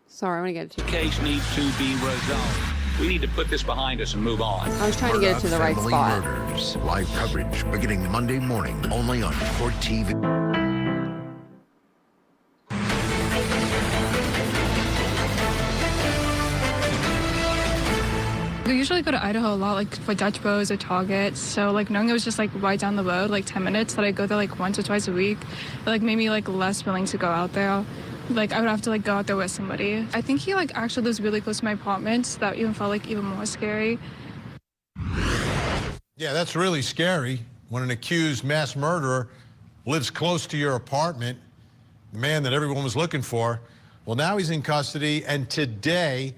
Sorry, I want to get it to you. Case needs to be resolved. We need to put this behind us and move on. I was trying to get it to the right Family spot. Murders. Live coverage beginning Monday morning only on Court TV. We usually go to Idaho a lot, like for Dutch Bros or Target. So like knowing it was just like right down the road, like 10 minutes, that I go there like once or twice a week, it like made me like less willing to go out there. Like I would have to like go out there with somebody. I think he like actually lives really close to my apartment, so that even felt like even more scary. Yeah, that's really scary when an accused mass murderer lives close to your apartment, the man that everyone was looking for. Well, now he's in custody, and today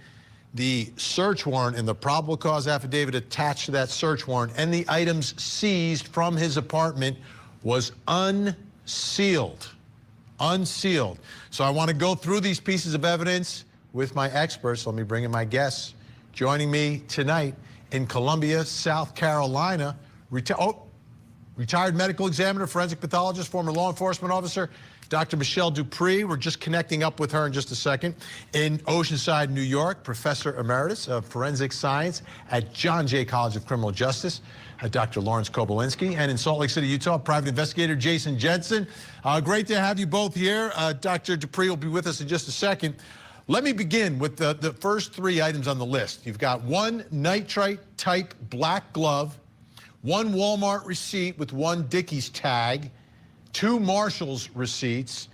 the search warrant and the probable cause affidavit attached to that search warrant and the items seized from his apartment was unsealed. Unsealed. So I want to go through these pieces of evidence with my experts. Let me bring in my guests. Joining me tonight in Columbia, South Carolina, retired medical examiner, forensic pathologist, former law enforcement officer, Dr. Michelle Dupree. We're just connecting up with her in just a second. In Oceanside, New York, Professor Emeritus of Forensic Science at John Jay College of Criminal Justice, Dr. Lawrence Kobylinski. And in Salt Lake City, Utah, private investigator Jason Jensen. Great to have you both here. Dr. Dupree will be with us in just a second. Let me begin with the first three items on the list. You've got one nitrite-type black glove, one Walmart receipt with one Dickies tag, two Marshall's receipts,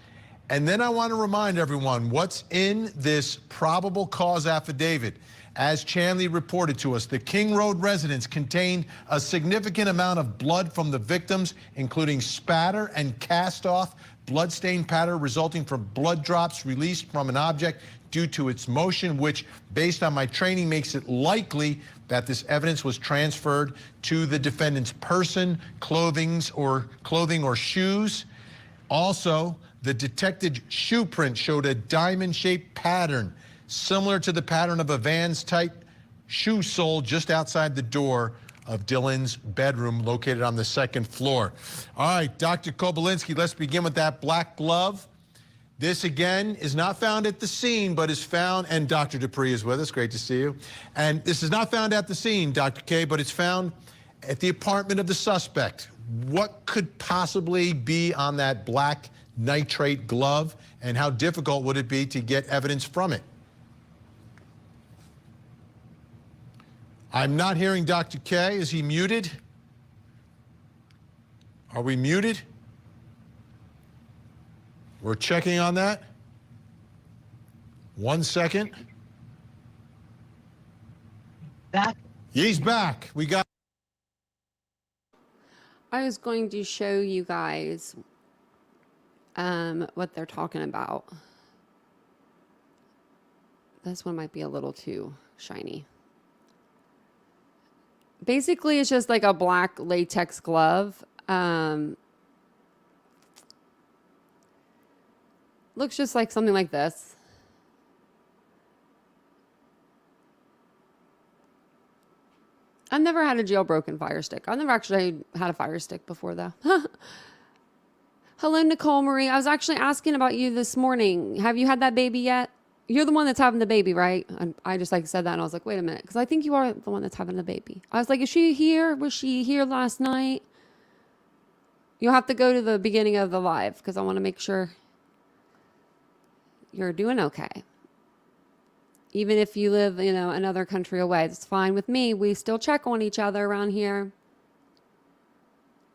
and then I want to remind everyone what's in this probable cause affidavit. As Chanley reported to us, the King Road residence contained a significant amount of blood from the victims, including spatter and cast-off bloodstain pattern resulting from blood drops released from an object due to its motion, which, based on my training, makes it likely that this evidence was transferred to the defendant's person, clothing or shoes. Also, the detected shoe print showed a diamond-shaped pattern similar to the pattern of a Vans-type shoe sole just outside the door of Dylan's bedroom located on the second floor. All right, Dr. Kobylinski, let's begin with that black glove. This, again, is not found at the scene, but is found, and Dr. Dupree is with us. Great to see you. And this is not found at the scene, Dr. K, but it's found at the apartment of the suspect. What could possibly be on that black nitrate glove, and how difficult would it be to get evidence from it? I'm not hearing Dr. K. Is he muted? Are we muted? We're checking on that. 1 second. Back. He's back. We got. I was going to show you guys what they're talking about. This one might be a little too shiny. Basically, it's just like a black latex glove. Looks just like something like this. I've never had a jailbroken fire stick. I've never actually had a fire stick before, though. Hello, Nicole Marie. I was actually asking about you this morning. Have you had that baby yet? You're the one that's having the baby, right? And I just like said that, and I was like, wait a minute, because I think you are the one that's having the baby. I was like, is she here? Was she here last night? You'll have to go to the beginning of the live, because I want to make sure you're doing okay. Even if you live, another country away, it's fine with me. We still check on each other around here.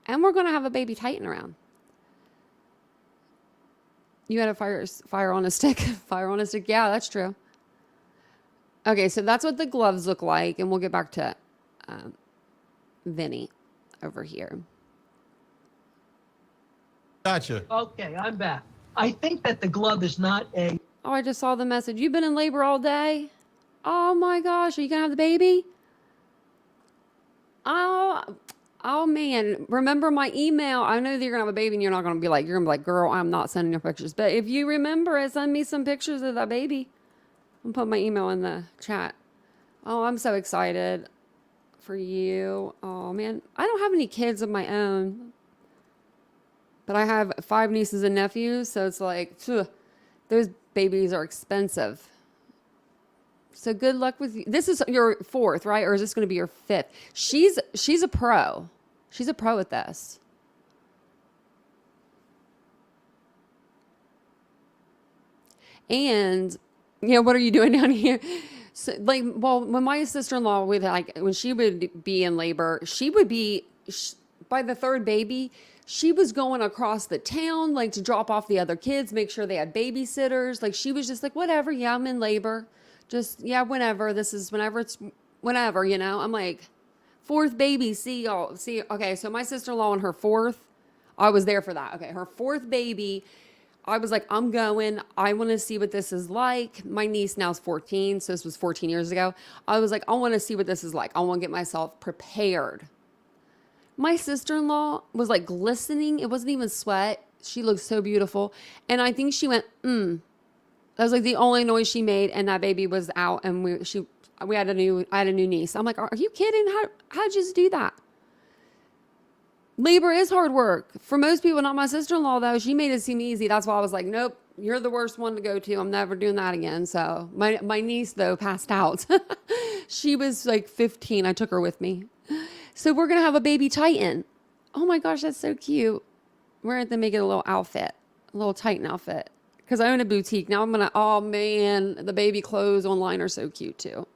And we're going to have a baby Titan around. You had a fire on a stick. Fire on a stick. Yeah, that's true. Okay, so that's what the gloves look like, and we'll get back to Vinny over here. Gotcha. Okay, I'm back. I think that the glove is not a... Oh, I just saw the message. You've been in labor all day? Oh my gosh, are you gonna have the baby? Oh man, remember my email. I know that you're gonna have a baby and you're gonna be like, girl, I'm not sending you pictures. But if you remember it, send me some pictures of that baby. I'll put my email in the chat. Oh, I'm so excited for you. Oh man, I don't have any kids of my own, but I have 5 nieces and nephews. So it's like, those babies are expensive. So good luck with you. This is your 4th, right? Or is this going to be your 5th? She's a pro. She's a pro at this. And, what are you doing down here? So, when my sister-in-law when she would be in labor, she would be, by the 3rd baby, she was going across the town, to drop off the other kids, make sure they had babysitters. She was just like, whatever. Yeah, I'm in labor. Just, whenever. This is whenever whenever, I'm like, 4th baby, see y'all. See, okay, so my sister-in-law on her 4th, I was there for that. Okay, her 4th baby, I was like, I'm going. I want to see what this is like. My niece now is 14, so this was 14 years ago. I was like, I want to see what this is like. I want to get myself prepared. My sister-in-law was glistening. It wasn't even sweat. She looked so beautiful. And I think she went, That was the only noise she made, and that baby was out, and I had a new niece. I'm like, are you kidding? How'd you just do that? Labor is hard work. For most people, not my sister-in-law though, she made it seem easy. That's why I was like, nope, you're the worst one to go to. I'm never doing that again. So my niece though passed out. She was 15. I took her with me. So we're going to have a baby Titan. Oh my gosh, that's so cute. We're going to make it a little outfit, a little Titan outfit. Because I own a boutique. Now oh man, the baby clothes online are so cute too.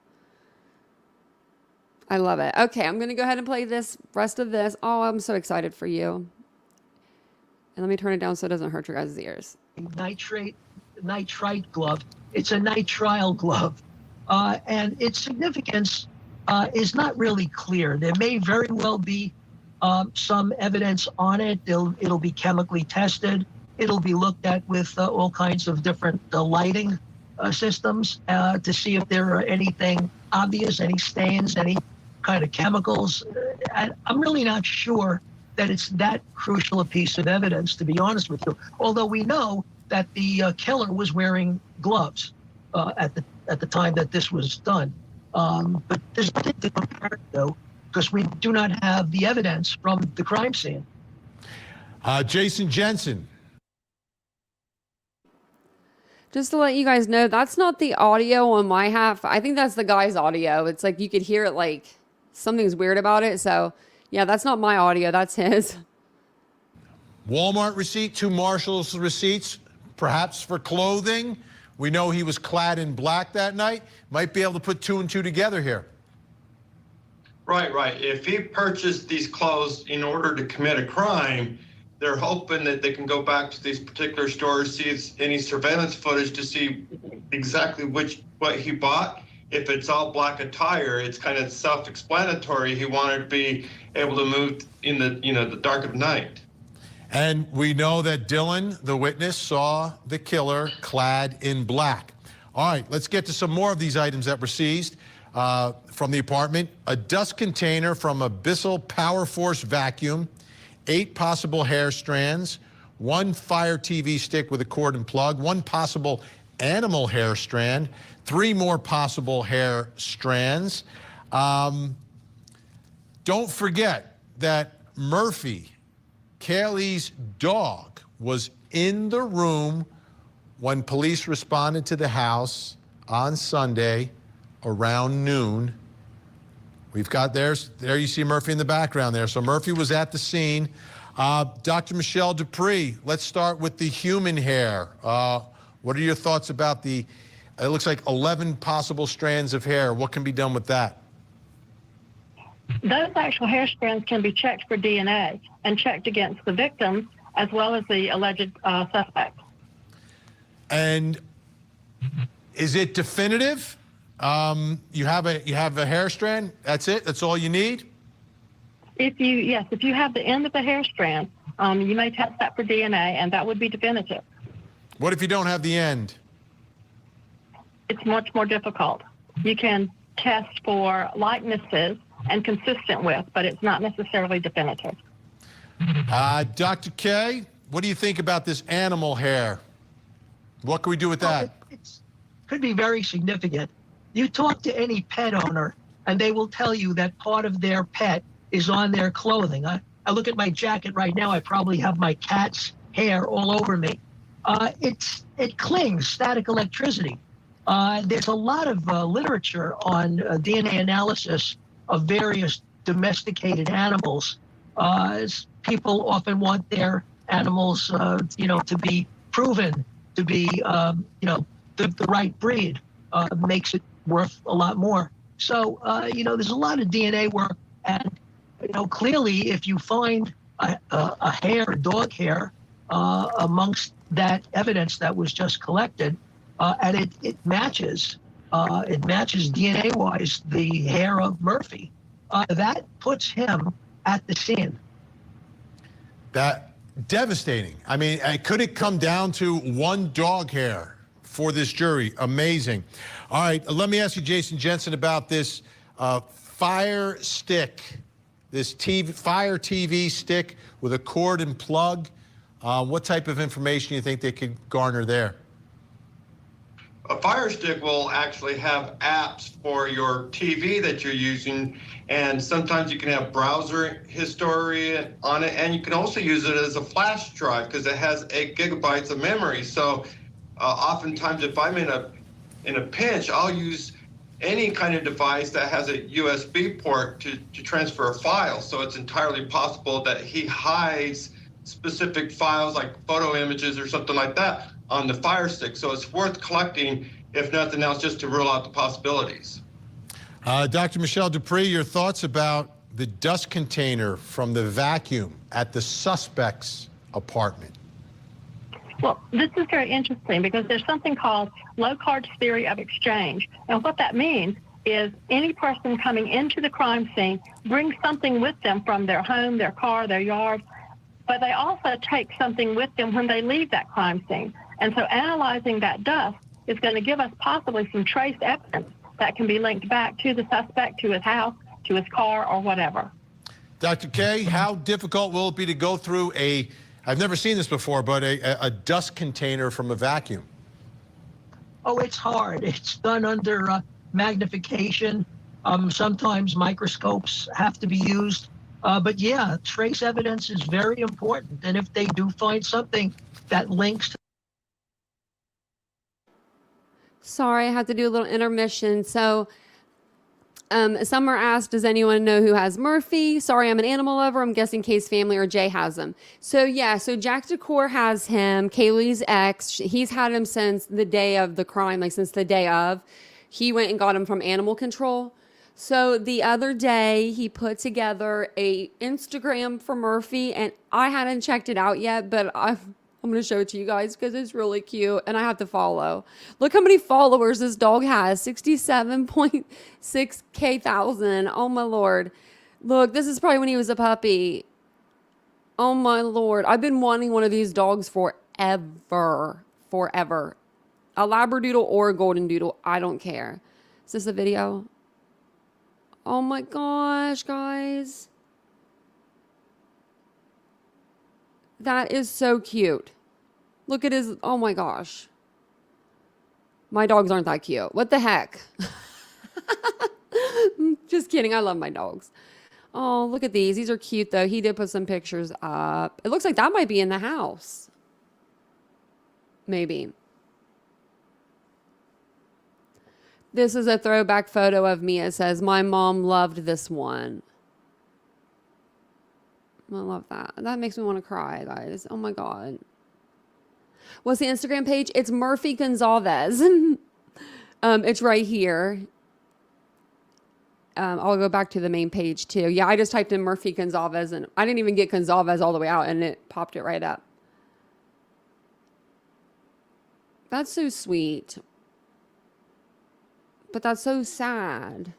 I love it. Okay, I'm going to go ahead and play this rest of this. Oh, I'm so excited for you. And let me turn it down so it doesn't hurt your guys' ears. nitrite glove. It's a nitrile glove. And its significance is not really clear. There may very well be some evidence on it. It'll be chemically tested. It'll be looked at with all kinds of different lighting systems to see if there are anything obvious, any stains, any kind of chemicals. I'm really not sure that it's that crucial a piece of evidence, to be honest with you. Although we know that the killer was wearing gloves at the time that this was done. But there's nothing to compare, though, because we do not have the evidence from the crime scene. Jason Jensen. Just to let you guys know, that's not the audio on my half. I think that's the guy's audio. It's you could hear it something's weird about it. So, yeah, that's not my audio. That's his. Walmart receipt, 2 Marshall's receipts, perhaps for clothing. We know he was clad in black that night. Might be able to put 2 and 2 together here. Right. If he purchased these clothes in order to commit a crime, they're hoping that they can go back to these particular stores, see any surveillance footage to see exactly what he bought. If it's all black attire, it's kind of self-explanatory. He wanted to be able to move in the dark of night. And we know that Dylan, the witness, saw the killer clad in black. All right, let's get to some more of these items that were seized from the apartment. A dust container from a Bissell Power Force vacuum, 8 possible hair strands, 1 Fire TV stick with a cord and plug, 1 possible animal hair strand, 3 more possible hair strands. Don't forget that Murphy, Kaylee's dog, was in the room when police responded to the house on Sunday around noon. We've got there you see Murphy in the background there. So Murphy was at the scene. Dr. Michelle Dupree, let's start with the human hair. What are your thoughts about it looks like 11 possible strands of hair. What can be done with that? Those actual hair strands can be checked for DNA and checked against the victim as well as the alleged suspect. And is it definitive? You have a hair strand. That's it. That's all you need. If you have the end of the hair strand, you may test that for DNA, and that would be definitive. What if you don't have the end? It's much more difficult. You can test for likenesses and consistent with, but it's not necessarily definitive. Dr. K, what do you think about this animal hair? What can we do with that? It could be very significant. You talk to any pet owner, and they will tell you that part of their pet is on their clothing. I look at my jacket right now. I probably have my cat's hair all over me. It clings, static electricity. There's a lot of literature on DNA analysis of various domesticated animals. People often want their animals, to be proven to be, the right breed. Makes it worth a lot more. So, there's a lot of DNA work, and clearly, if you find a hair, a dog hair, amongst that evidence that was just collected, and it matches DNA-wise the hair of Murphy, that puts him at the scene. That devastating. I mean, could it come down to one dog hair for this jury? Amazing. All right, let me ask you, Jason Jensen, about this Fire Stick, this Fire TV stick with a cord and plug. What type of information do you think they could garner there? A Fire Stick will actually have apps for your TV that you're using, and sometimes you can have browser history on it, and you can also use it as a flash drive because it has 8 gigabytes of memory. So oftentimes if I'm in a pinch, I'll use any kind of device that has a USB port to transfer a file. So it's entirely possible that he hides specific files like photo images or something like that on the Fire Stick. So it's worth collecting, if nothing else, just to rule out the possibilities. Dr. Michelle Dupree, your thoughts about the dust container from the vacuum at the suspect's apartment? Well, this is very interesting because there's something called Locard's theory of exchange. And what that means is any person coming into the crime scene brings something with them from their home, their car, their yard, but they also take something with them when they leave that crime scene. And so analyzing that dust is going to give us possibly some trace evidence that can be linked back to the suspect, to his house, to his car, or whatever. Dr. K, how difficult will it be to go through I've never seen this before, but a dust container from a vacuum? Oh, it's hard. It's done under magnification. Sometimes microscopes have to be used. But yeah, trace evidence is very important. And if they do find something that links to... Sorry, I had to do a little intermission. So Summer asked, does anyone know who has Murphy? Sorry, I'm an animal lover. I'm guessing Kay's family or Jay has him. So yeah, so Jack DeCour has him. Kaylee's ex, he's had him since the day of the crime, like since the day of. He went and got him from animal control. So the other day he put together a Instagram for Murphy, and I hadn't checked it out yet, but I'm going to show it to you guys because it's really cute and I have to follow. Look how many followers this dog has, 67.6K thousand. Oh my Lord. Look, this is probably when he was a puppy. Oh my Lord. I've been wanting one of these dogs forever. A Labradoodle or a Golden Doodle. I don't care. Is this a video? Oh my gosh, guys. That is so cute. Look at his, oh my gosh. My dogs aren't that cute. What the heck? Just kidding. I love my dogs. Oh, look at these. These are cute though. He did put some pictures up. It looks like that might be in the house. Maybe. This is a throwback photo of me. It says, my mom loved this one. I love that. That makes me want to cry, guys. Oh my God. What's the Instagram page? It's Murphy Gonzalez. It's right here. I'll go back to the main page too. Yeah, I just typed in Murphy Gonzalez and I didn't even get Gonzalez all the way out and it popped it right up. That's so sweet. But that's so sad.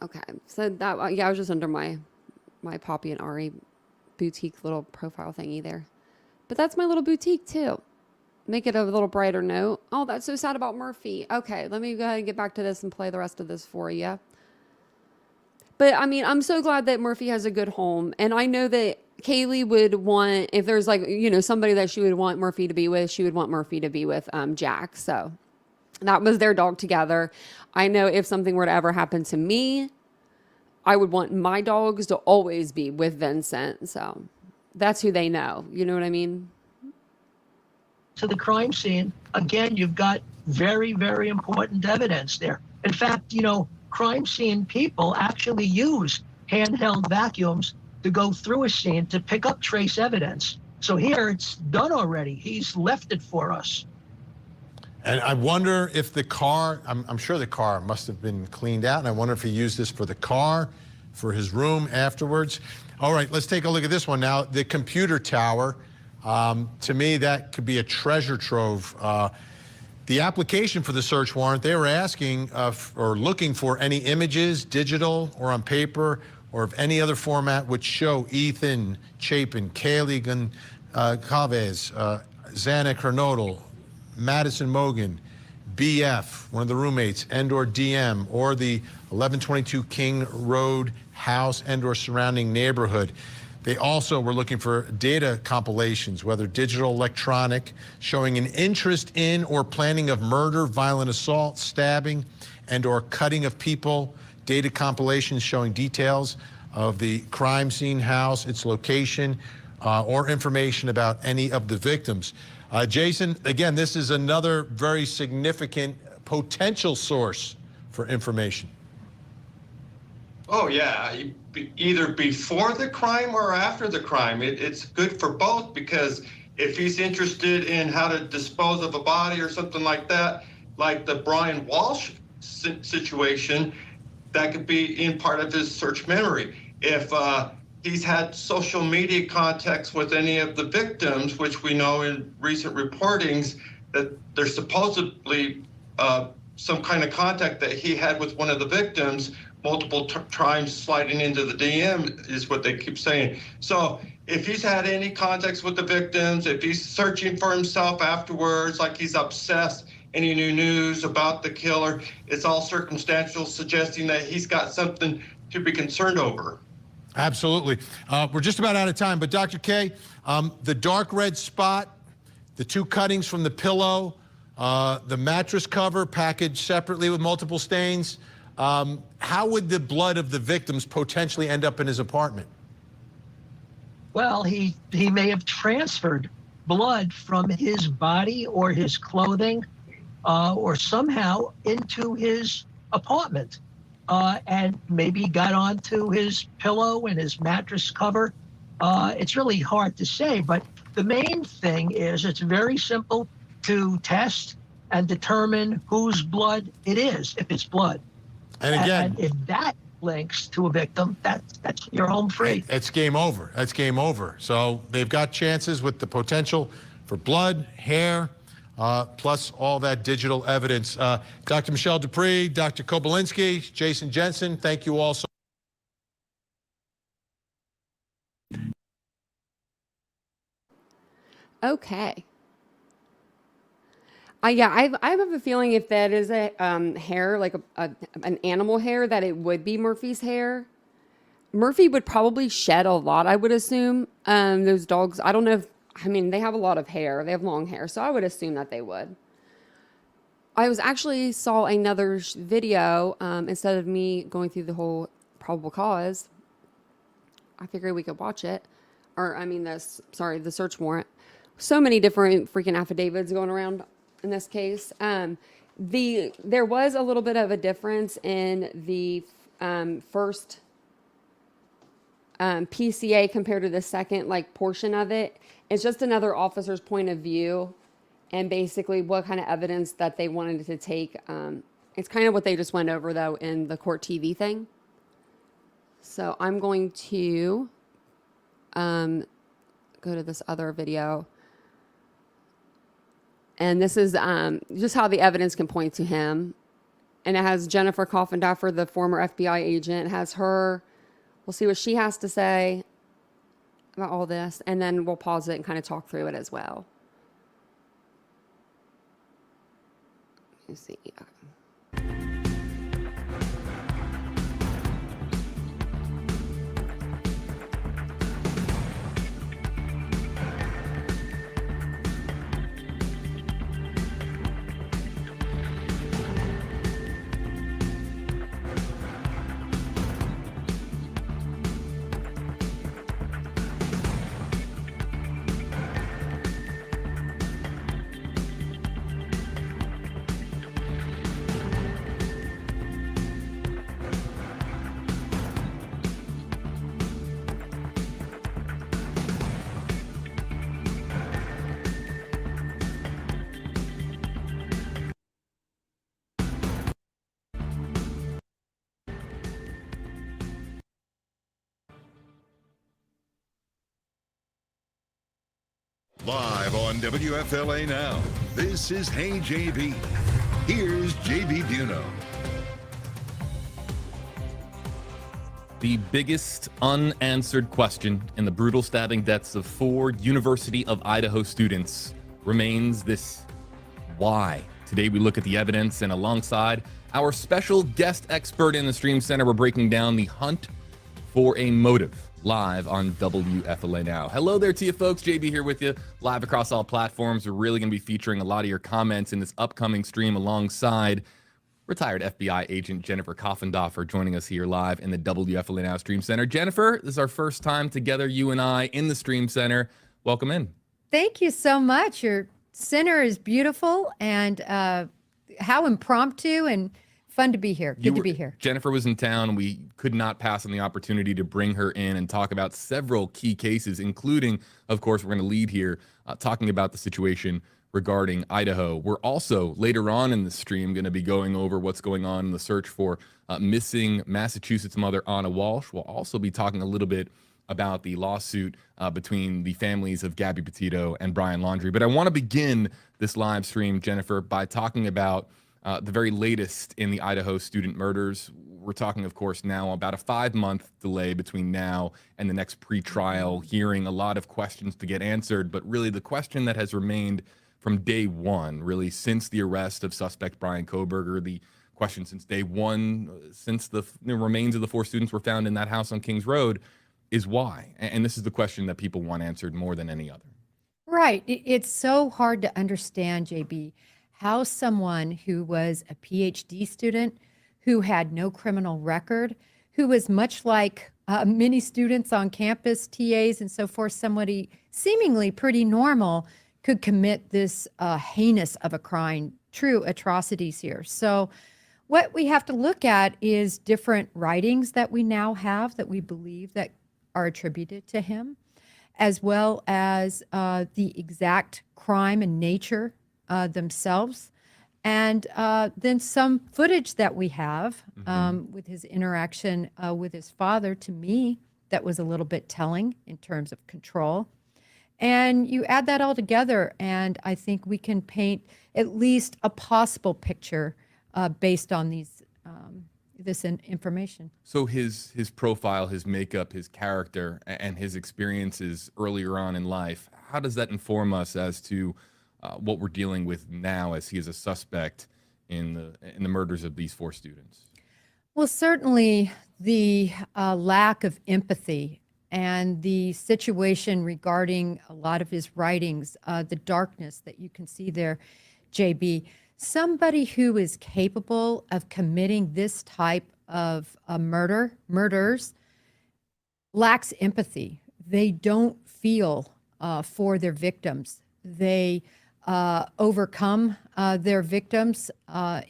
Okay, so that, yeah, I was just under my Poppy and Ari boutique little profile thingy there. But that's my little boutique too. Make it a little brighter note. Oh, that's so sad about Murphy. Okay, let me go ahead and get back to this and play the rest of this for you. But I mean, I'm so glad that Murphy has a good home. And I know that Kaylee would want, if there's like, you know, somebody that she would want Murphy to be with, she would want Murphy to be with Jack. So that was their dog together. I know if something were to ever happen to me, I would want my dogs to always be with Vincent. So that's who they know. You know what I mean? To the crime scene, again, you've got very, very important evidence there. In fact, you know, crime scene people actually use handheld vacuums to go through a scene to pick up trace evidence. So here it's done already. He's left it for us. And I wonder if the car, I'm sure the car must have been cleaned out, and I wonder if he used this for the car, for his room afterwards. All right, let's take a look at this one now. The computer tower, to me, that could be a treasure trove. The application for the search warrant, they were asking or looking for any images, digital or on paper, or of any other format which show Ethan Chapin, Kaylee Goncalves, Xana Kernodle, Madison Mogan, BF, one of the roommates, and/or DM, or the 1122 King Road house and/or surrounding neighborhood. They also were looking for data compilations, whether digital, electronic, showing an interest in or planning of murder, violent assault, stabbing, and/or cutting of people. Data compilations showing details of the crime scene house, its location, or information about any of the victims. Jason, again, this is another very significant potential source for information. Oh, yeah. Either before the crime or after the crime. It's good for both, because if he's interested in how to dispose of a body or something like that, like the Bryan Walsh situation, that could be in part of his search memory. If he's had social media contacts with any of the victims, which we know in recent reportings that there's supposedly some kind of contact that he had with one of the victims multiple times sliding into the DM is what they keep saying. So if he's had any contacts with the victims, if he's searching for himself afterwards, like he's obsessed, any new news about the killer, it's all circumstantial, suggesting that he's got something to be concerned over. Absolutely. We're just about out of time, but Dr. K, the dark red spot, the two cuttings from the pillow, the mattress cover packaged separately with multiple stains, how would the blood of the victims potentially end up in his apartment? Well, he may have transferred blood from his body or his clothing or somehow into his apartment and maybe got onto his pillow and his mattress cover. It's really hard to say, but the main thing is it's very simple to test and determine whose blood it is, if it's blood. And again, and if that links to a victim, that's you're home free. It's game over. That's game over. So they've got chances with the potential for blood, hair, plus all that digital evidence. Dr. Michelle Dupree, Dr. Kobylinski, Jason Jensen, thank you all so much. Okay. Yeah, I have a feeling if that is a hair, like an animal hair, that it would be Murphy's hair. Murphy would probably shed a lot, I would assume. Those dogs, I don't know if, I mean, they have a lot of hair. They have long hair, so I would assume that they would. I actually saw another video, instead of me going through the whole probable cause, I figured we could watch it. Or, I mean, the search warrant. So many different freaking affidavits going around in this case. There was a little bit of a difference in the first PCA compared to the second portion of it. It's just another officer's point of view and basically what kind of evidence that they wanted to take. It's kind of what they just went over though in the court TV thing. So I'm going to go to this other video. And this is just how the evidence can point to him. And it has Jennifer Coffindaffer, the former FBI agent. It has her. We'll see what she has to say about all this. And then we'll pause it and kind of talk through it as well. Let me see. Live on WFLA Now, this is Hey JB. Here's JB Buno. The biggest unanswered question in the brutal stabbing deaths of 4 University of Idaho students remains this: why? Today we look at the evidence, and alongside our special guest expert in the Stream Center, we're breaking down the hunt for a motive. Live on WFLA Now. Hello there to you folks. JB here with you, live across all platforms. We're really going to be featuring a lot of your comments in this upcoming stream alongside retired FBI agent Jennifer Coffindaffer joining us here live in the WFLA Now Stream Center. Jennifer, this is our first time together, you and I, in the Stream Center. Welcome in. Thank you so much. Your center is beautiful, and how impromptu and fun to be here. Good to be here. Jennifer was in town. We could not pass on the opportunity to bring her in and talk about several key cases, including, of course, we're going to lead here talking about the situation regarding Idaho. We're also, later on in the stream, going to be going over what's going on in the search for missing Massachusetts mother Anna Walsh. We'll also be talking a little bit about the lawsuit between the families of Gabby Petito and Bryan Laundrie. But I want to begin this live stream, Jennifer, by talking about the very latest in the Idaho student murders. We're talking, of course, now about a 5-month delay between now and the next pretrial hearing. A lot of questions to get answered, but really the question that has remained from day one, really since the arrest of suspect Bryan Kohberger, the question since day one, since the remains of the 4 students were found in that house on Kings Road, is why. And this is the question that people want answered more than any other. Right. It's so hard to understand, JB, how someone who was a PhD student, who had no criminal record, who was much like many students on campus, TAs and so forth, somebody seemingly pretty normal, could commit this heinous of a crime, true atrocities here. So what we have to look at is different writings that we now have that we believe that are attributed to him, as well as the exact crime and nature themselves, and then some footage that we have with his interaction with his father, to me, that was a little bit telling in terms of control. And you add that all together, and I think we can paint at least a possible picture based on these this information. So his profile, his makeup, his character, and his experiences earlier on in life, how does that inform us as to what we're dealing with now as he is a suspect in the murders of these 4 students? Well, certainly the lack of empathy and the situation regarding a lot of his writings, the darkness that you can see there, JB, somebody who is capable of committing this type of murders lacks empathy. They don't feel for their victims. They overcome their victims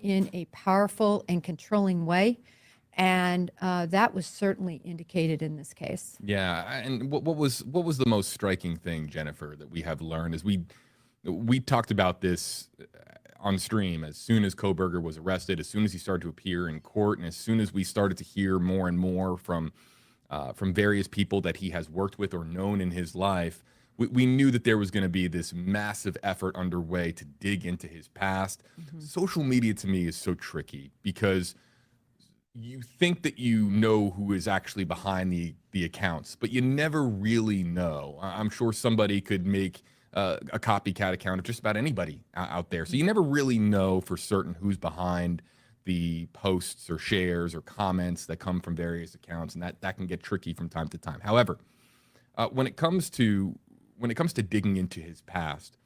in a powerful and controlling way. And that was certainly indicated in this case. Yeah, and what was the most striking thing, Jennifer, that we have learned is we talked about this on stream as soon as Kohlberger was arrested, as soon as he started to appear in court, and as soon as we started to hear more and more from various people that he has worked with or known in his life. we knew that there was going to be this massive effort underway to dig into his past. Social media to me is so tricky because you think that you know who is actually behind the accounts, but you never really know. I'm sure somebody could make a copycat account of just about anybody out there. So you never really know for certain who's behind the posts or shares or comments that come from various accounts, and that can get tricky from time to time. However, when it comes to digging into his past,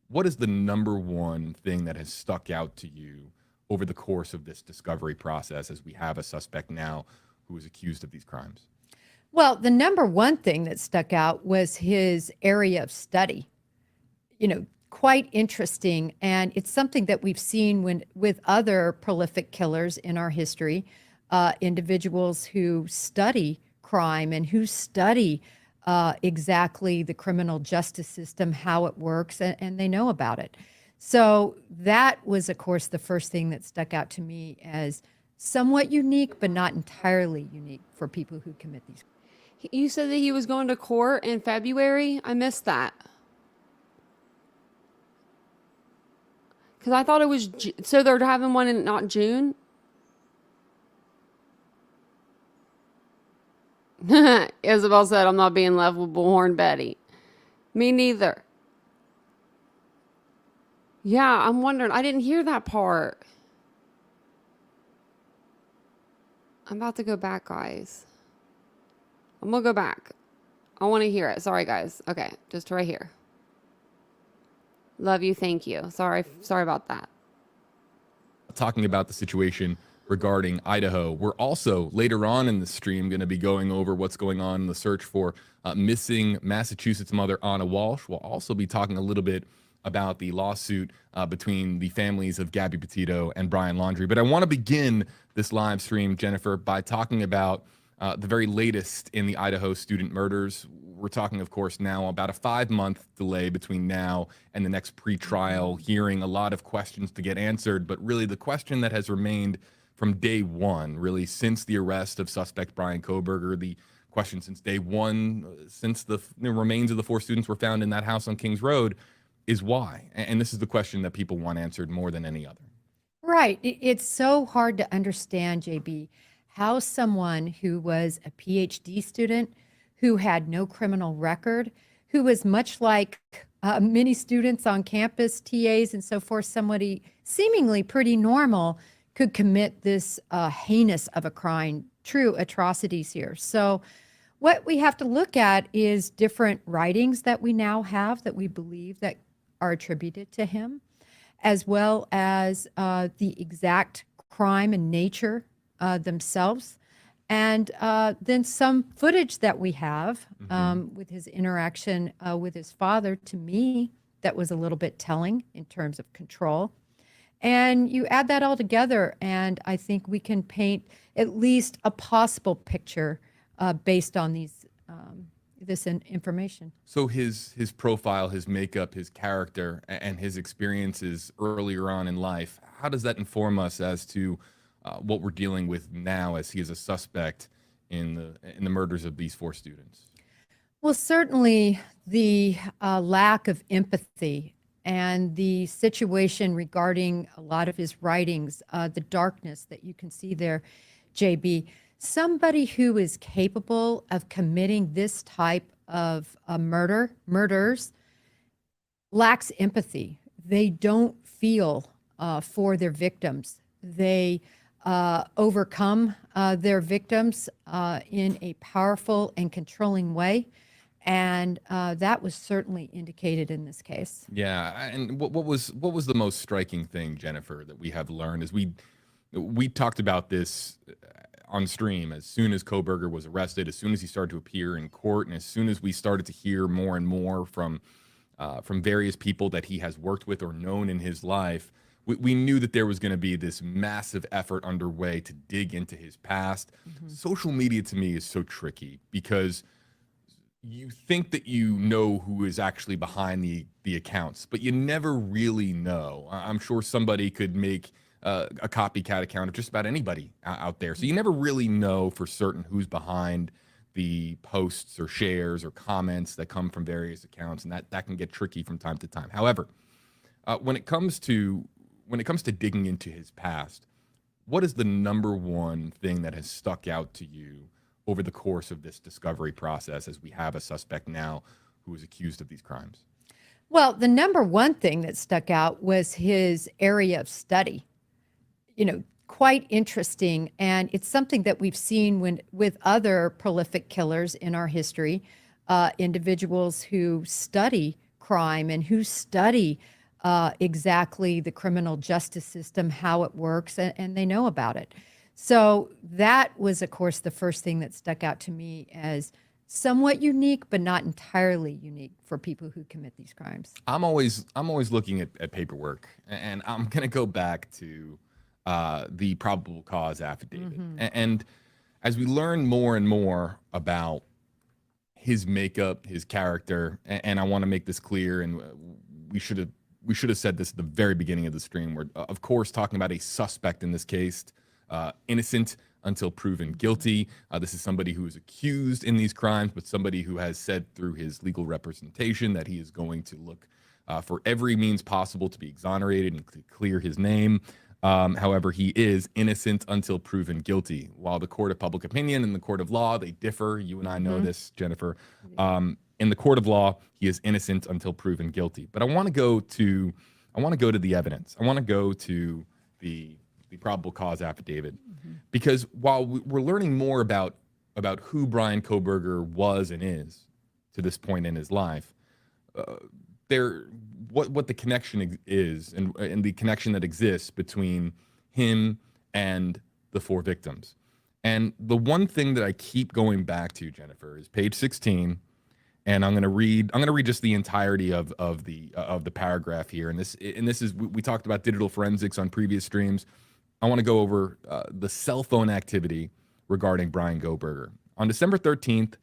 what is the number one thing that has stuck out to you over the course of this discovery process as we have a suspect now who is accused of these crimes? Well, the number one thing that stuck out was his area of study. Quite interesting. And it's something that we've seen with other prolific killers in our history, individuals who study crime and who study exactly the criminal justice system, how it works, and they know about it. So that was, of course, the first thing that stuck out to me as somewhat unique, but not entirely unique for people who commit these. You said that he was going to court in February. I missed that. Because I thought it was, so they're having one in not June? Isabel said, I'm not being left with Bullhorn Betty. Me neither. Yeah, I'm wondering. I didn't hear that part. I'm about to go back, guys. I'm going to go back. I want to hear it. Sorry, guys. Okay, just right here. Love you. Thank you. Sorry about that. Talking about the situation regarding Idaho. We're also later on in the stream going to be going over what's going on in the search for missing Massachusetts mother Anna Walsh. We'll also be talking a little bit about the lawsuit between the families of Gabby Petito and Bryan Laundrie. But I want to begin this live stream, Jennifer, by talking about the very latest in the Idaho student murders. We're talking, of course, now about a 5-month delay between now and the next pretrial hearing. A lot of questions to get answered, but really the question that has remained from day one, really since the arrest of suspect Bryan Kohberger, the question since day one, since the remains of the 4 students were found in that house on Kings Road, is why. And this is the question that people want answered more than any other. Right. It's so hard to understand, JB, how someone who was a PhD student, who had no criminal record, who was much like many students on campus, TAs and so forth, somebody seemingly pretty normal, could commit this heinous of a crime, true atrocities here. So what we have to look at is different writings that we now have that we believe that are attributed to him, as well as the exact crime and nature themselves. And then some footage that we have with his interaction with his father, to me, that was a little bit telling in terms of control. And you add that all together, and I think we can paint at least a possible picture based on this information. So his profile, his makeup, his character, and his experiences earlier on in life, how does that inform us as to what we're dealing with now as he is a suspect in the murders of these 4 students? Well, certainly the lack of empathy and the situation regarding a lot of his writings, the darkness that you can see there, JB, somebody who is capable of committing this type of murders lacks empathy. They don't feel for their victims. They overcome their victims in a powerful and controlling way. And that was certainly indicated in this case. Yeah, and what was the most striking thing, Jennifer, that we have learned is we talked about this on stream as soon as Kohlberger was arrested, as soon as he started to appear in court, and as soon as we started to hear more and more from various people that he has worked with or known in his life. We knew that there was going to be this massive effort underway to dig into his past. Social media to me is so tricky because you think that you know who is actually behind the accounts, but you never really know. I'm sure somebody could make a copycat account of just about anybody out there. So you never really know for certain who's behind the posts or shares or comments that come from various accounts, and that can get tricky from time to time. However, when it comes to digging into his past, what is the number one thing that has stuck out to you over the course of this discovery process, as we have a suspect now who is accused of these crimes? Well, the number one thing that stuck out was his area of study. Quite interesting. And it's something that we've seen with other prolific killers in our history, individuals who study crime and who study exactly the criminal justice system, how it works, and they know about it. So that was, of course, the first thing that stuck out to me as somewhat unique, but not entirely unique for people who commit these crimes. I'm always looking at paperwork, and I'm going to go back to the probable cause affidavit. And as we learn more and more about his makeup, his character, and I want to make this clear, and we should have said this at the very beginning of the stream. We're, of course, talking about a suspect in this case, innocent until proven guilty. This is somebody who is accused in these crimes, but somebody who has said through his legal representation that he is going to look for every means possible to be exonerated and to clear his name. However, he is innocent until proven guilty. While the court of public opinion and the court of law, they differ. You and I know this, Jennifer. In the court of law, he is innocent until proven guilty. But I want to go to the evidence. I want to go to the probable cause affidavit, because while we're learning more about who Bryan Kohlberger was and is to this point in his life, what the connection is and the connection that exists between him and the four victims. And the one thing that I keep going back to, Jennifer, is page 16. And I'm going to read just the entirety of the paragraph here. And this is, we talked about digital forensics on previous streams. I want to go over the cell phone activity regarding Bryan Kohlberger. On December 23rd,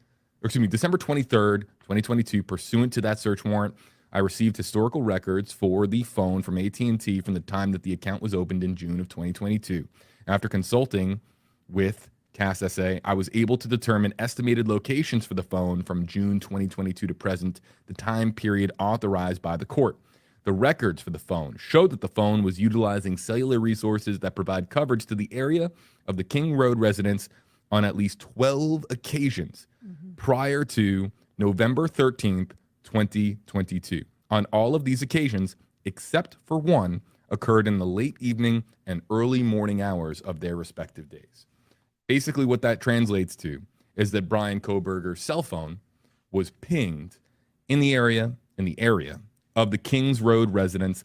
2022, pursuant to that search warrant, I received historical records for the phone from AT&T from the time that the account was opened in June of 2022. After consulting with CAS-SA, I was able to determine estimated locations for the phone from June 2022 to present, the time period authorized by the court. The records for the phone showed that the phone was utilizing cellular resources that provide coverage to the area of the King Road residence on at least 12 occasions prior to November 13th, 2022. On all of these occasions, except for one, occurred in the late evening and early morning hours of their respective days. Basically, what that translates to is that Bryan Kohlberger's cell phone was pinged in the area of the Kings Road residence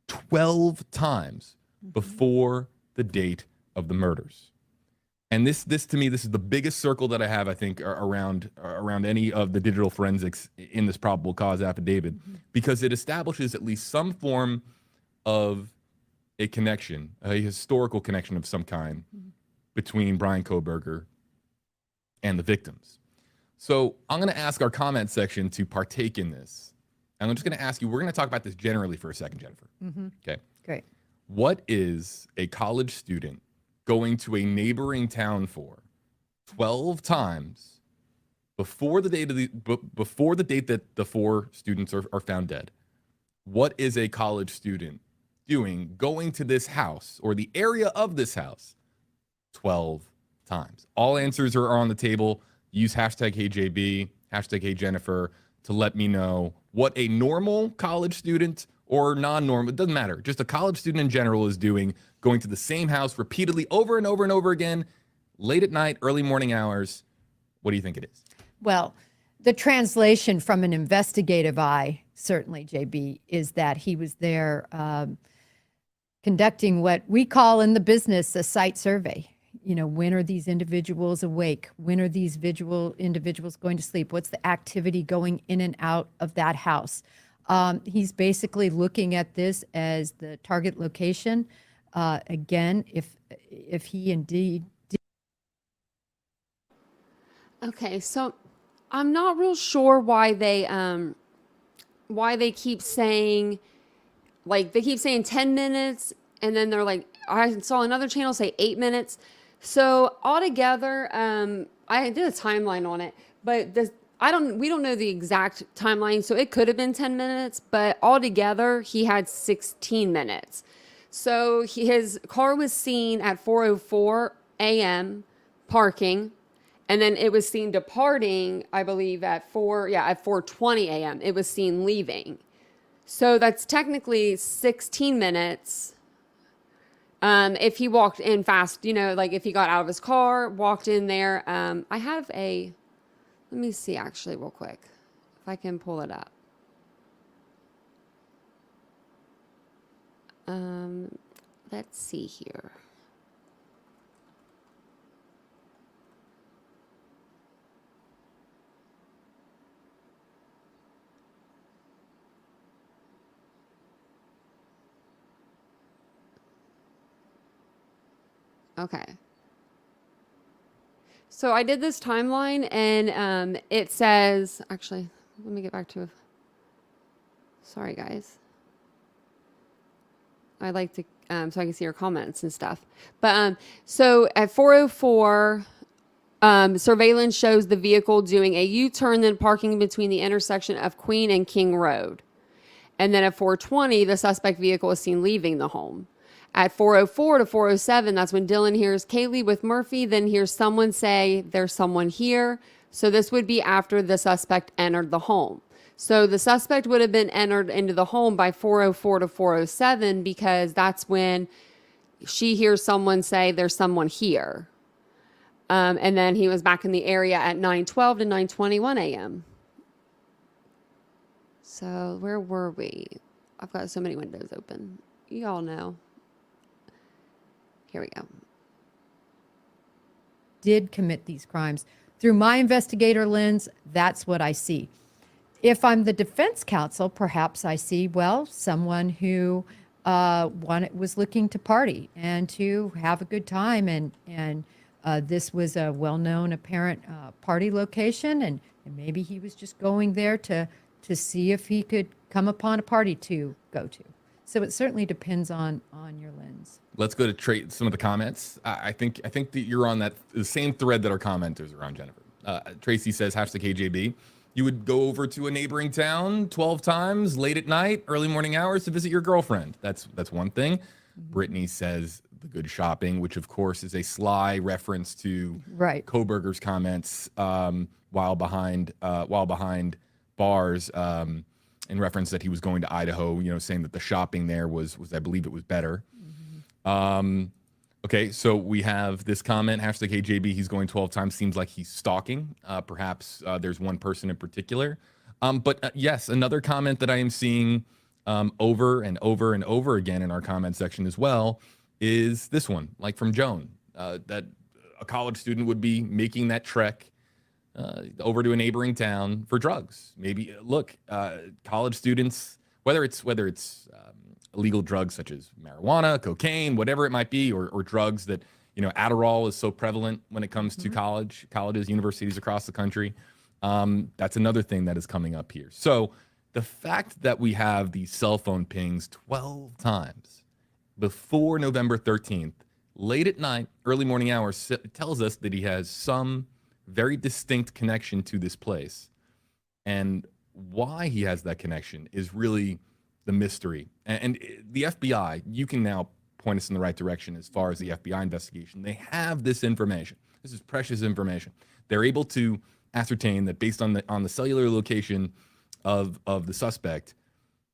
12 times before the date of the murders. And this to me, this is the biggest circle that I have, I think, around any of the digital forensics in this probable cause affidavit, because it establishes at least some form of a connection, a historical connection of some kind between Bryan Kohlberger and the victims. So I'm going to ask our comment section to partake in this. And I'm just going to ask you, we're going to talk about this generally for a second, Jennifer. Okay. Great. What is a college student going to a neighboring town for 12 times before the date that the four students are found dead? What is a college student doing going to this house or the area of this house 12 times? All answers are on the table. Use hashtag HeyJB, hashtag HeyJennifer to let me know what a normal college student or non-normal, it doesn't matter, just a college student in general is doing, going to the same house repeatedly over and over and over again, late at night, early morning hours. What do you think it is? Well, the translation from an investigative eye, certainly, JB, is that he was there conducting what we call in the business a site survey. You know, when are these individuals awake? When are these individuals going to sleep? What's the activity going in and out of that house? He's basically looking at this as the target location. Again, if he indeed did. Okay, so I'm not real sure why they keep saying, like, they keep saying 10 minutes, and then they're like, I saw another channel say 8 minutes. So altogether, I did a timeline on it, but we don't know the exact timeline, so it could have been 10 minutes, but altogether he had 16 minutes. So his car was seen at 4:04 a.m. parking, and then it was seen departing, I believe, at 4:20 a.m. It was seen leaving. So that's technically 16 minutes. If he walked in fast, like if he got out of his car, walked in there. Let me see actually real quick, if I can pull it up. Let's see here. Okay. So I did this timeline, and it says, actually, let me get back to, sorry guys. I like to, so I can see your comments and stuff. But so at 4:04, surveillance shows the vehicle doing a U-turn, then parking between the intersection of Queen and King Road. And then at 4:20, the suspect vehicle is seen leaving the home. At 4:04 to 4:07, that's when Dylan hears Kaylee with Murphy, then hears someone say, "There's someone here." So this would be after the suspect entered the home. So the suspect would have been entered into the home by 4:04 to 4:07, because that's when she hears someone say, "There's someone here." And then he was back in the area at 9:12 to 9:21 a.m. So where were we? I've got so many windows open. You all know. Here we go. Did commit these crimes. Through my investigator lens, that's what I see. If I'm the defense counsel, perhaps I see, well, someone who was looking to party and to have a good time, and this was a well-known apparent party location, and maybe he was just going there to see if he could come upon a party to go to. So it certainly depends on your lens. Let's go to some of the comments. I think that you're on the same thread that our commenters are on, Jennifer. Tracy says, #KJB. You would go over to a neighboring town 12 times late at night, early morning hours to visit your girlfriend. That's one thing. Brittany says the good shopping, which of course is a sly reference to Kohberger's comments while behind bars. In reference that he was going to Idaho, saying that the shopping there was I believe it was better. Okay, so we have this comment, #KJB, he's going 12 times, seems like he's stalking. Perhaps there's one person in particular. But yes, another comment that I am seeing over and over and over again in our comment section as well is this one, like from Joan, that a college student would be making that trek over to a neighboring town for drugs. Maybe look, college students, whether it's illegal drugs such as marijuana, cocaine, whatever it might be, or drugs that Adderall is so prevalent when it comes to colleges, universities across the country. That's another thing that is coming up here. So the fact that we have these cell phone pings 12 times before November 13th, late at night, early morning hours, tells us that he has some very distinct connection to this place. And why he has that connection is really the mystery. And the FBI, you can now point us in the right direction as far as the FBI investigation. They have this information. This is precious information. They're able to ascertain that based on the cellular location of the suspect,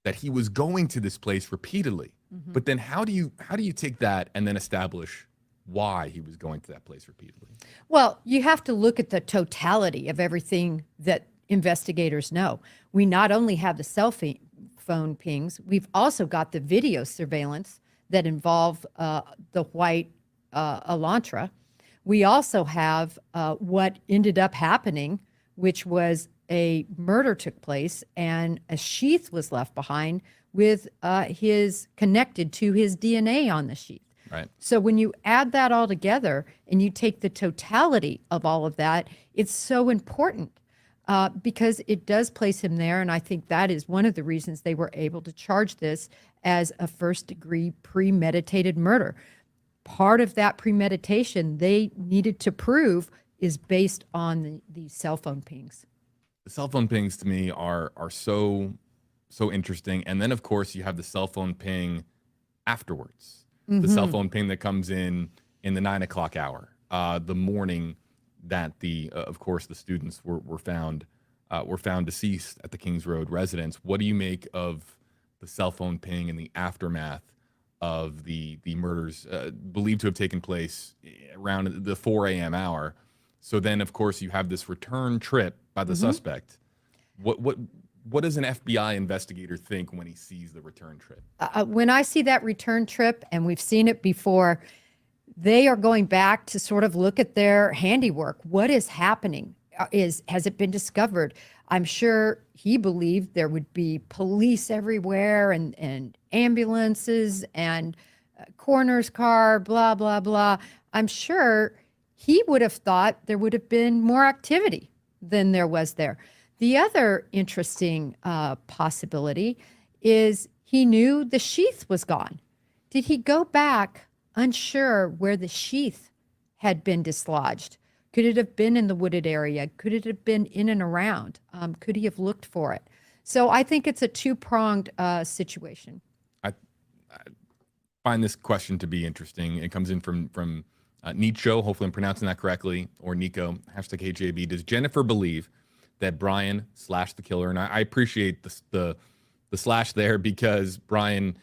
that he was going to this place repeatedly. But then how do you take that and then establish why he was going to that place repeatedly? Well, you have to look at the totality of everything that investigators know. We not only have the cell phone pings, we've also got the video surveillance that involve the white Elantra. We also have what ended up happening, which was a murder took place and a sheath was left behind with connected to his DNA on the sheath. Right. So when you add that all together and you take the totality of all of that, it's so important because it does place him there. And I think that is one of the reasons they were able to charge this as a first-degree premeditated murder. Part of that premeditation, they needed to prove is based on the cell phone pings. The cell phone pings to me are so interesting. And then of course you have the cell phone ping afterwards. The cell phone ping that comes in the 9 o'clock hour, the morning that of course the students were found deceased at the Kings Road residence. What do you make of the cell phone ping and the aftermath of the murders believed to have taken place around the 4 a.m. hour? So then, of course, you have this return trip by the suspect. What does an FBI investigator think when he sees the return trip? When I see that return trip, and we've seen it before, they are going back to sort of look at their handiwork. What is happening? Has it been discovered? I'm sure he believed there would be police everywhere and ambulances and coroner's car, blah, blah, blah. I'm sure he would have thought there would have been more activity than there was there. The other interesting possibility is he knew the sheath was gone. Did he go back unsure where the sheath had been dislodged? Could it have been in the wooded area? Could it have been in and around? Could he have looked for it? So I think it's a two-pronged situation. I find this question to be interesting. It comes in from Nicho, hopefully I'm pronouncing that correctly, or Nico, #HJB. Does Jennifer believe that Bryan slashed the killer? And I appreciate the slash there, because Bryan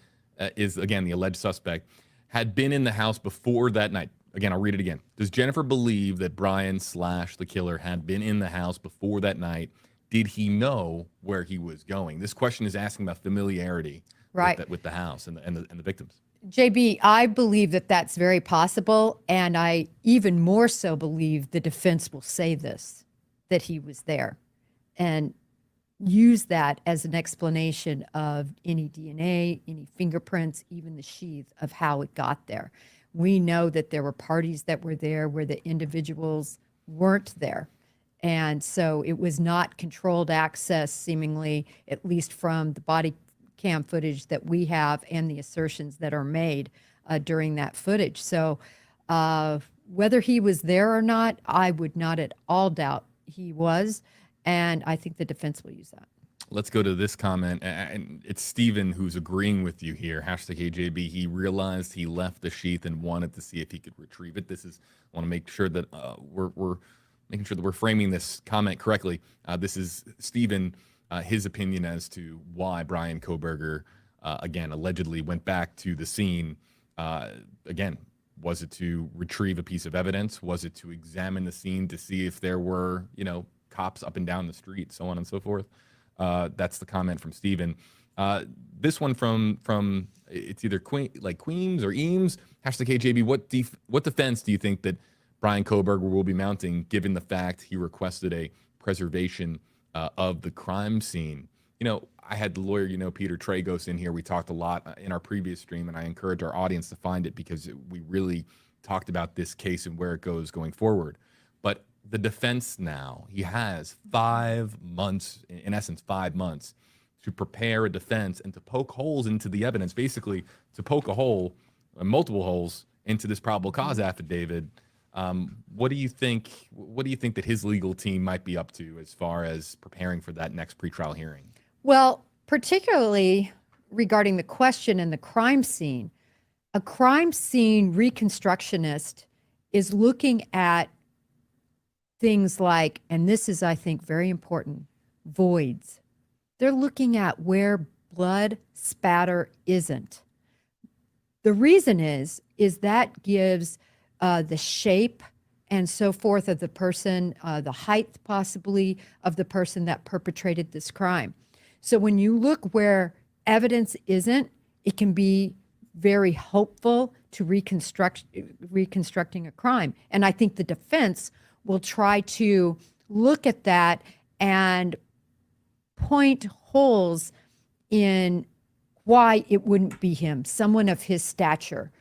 is, again, the alleged suspect, had been in the house before that night. Again, I'll read it again. Does Jennifer believe that Bryan / the killer had been in the house before that night? Did he know where he was going? This question is asking about familiarity with the house and the victims. JB, I believe that that's very possible. And I even more so believe the defense will say this, that he was there, and use that as an explanation of any DNA, any fingerprints, even the sheath of how it got there. We know that there were parties that were there where the individuals weren't there. And so it was not controlled access, seemingly, at least from the body cam footage that we have and the assertions that are made during that footage. So whether he was there or not, I would not at all doubt he was. And I think the defense will use that. Let's go to this comment, and it's Steven who's agreeing with you here. #AJB. He realized he left the sheath and wanted to see if he could retrieve it. I want to make sure that we're making sure that we're framing this comment correctly. This is Steven, his opinion as to why Bryan Kohlberger, again, allegedly went back to the scene. Again, was it to retrieve a piece of evidence? Was it to examine the scene to see if there were, cops up and down the street, so on and so forth? That's the comment from Steven. This one from it's either Queens or Eames. #KJB. What defense do you think that Bryan Kohlberger will be mounting, given the fact he requested a preservation of the crime scene? I had the lawyer, Peter Tragos, in here. We talked a lot in our previous stream, and I encourage our audience to find it, because we really talked about this case and where it goes going forward. But the defense now, he has 5 months, in essence, 5 months, to prepare a defense and to poke holes into the evidence, basically to poke a hole, multiple holes, into this probable cause affidavit. What do you think that his legal team might be up to as far as preparing for that next pretrial hearing? Well, particularly regarding the question in the crime scene, a crime scene reconstructionist is looking at things like, and this is, I think, very important, voids. They're looking at where blood spatter isn't. The reason is that gives the shape and so forth of the person, the height possibly of the person that perpetrated this crime. So when you look where evidence isn't, it can be very hopeful to reconstructing a crime. And I think the defense will try to look at that and point holes in why it wouldn't be him, someone of his stature,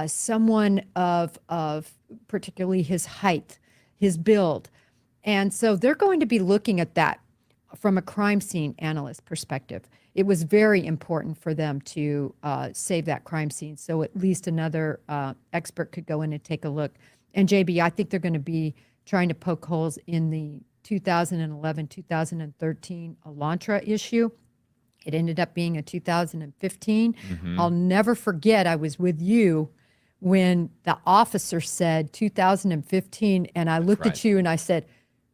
someone of particularly his height, his build. And so they're going to be looking at that from a crime scene analyst perspective. It was very important for them to save that crime scene, so at least another expert could go in and take a look. And JB, I think they're going to be trying to poke holes in the 2011-2013 Elantra issue. It ended up being a 2015. I'll never forget, I was with you when the officer said 2015, and I looked at you and I said,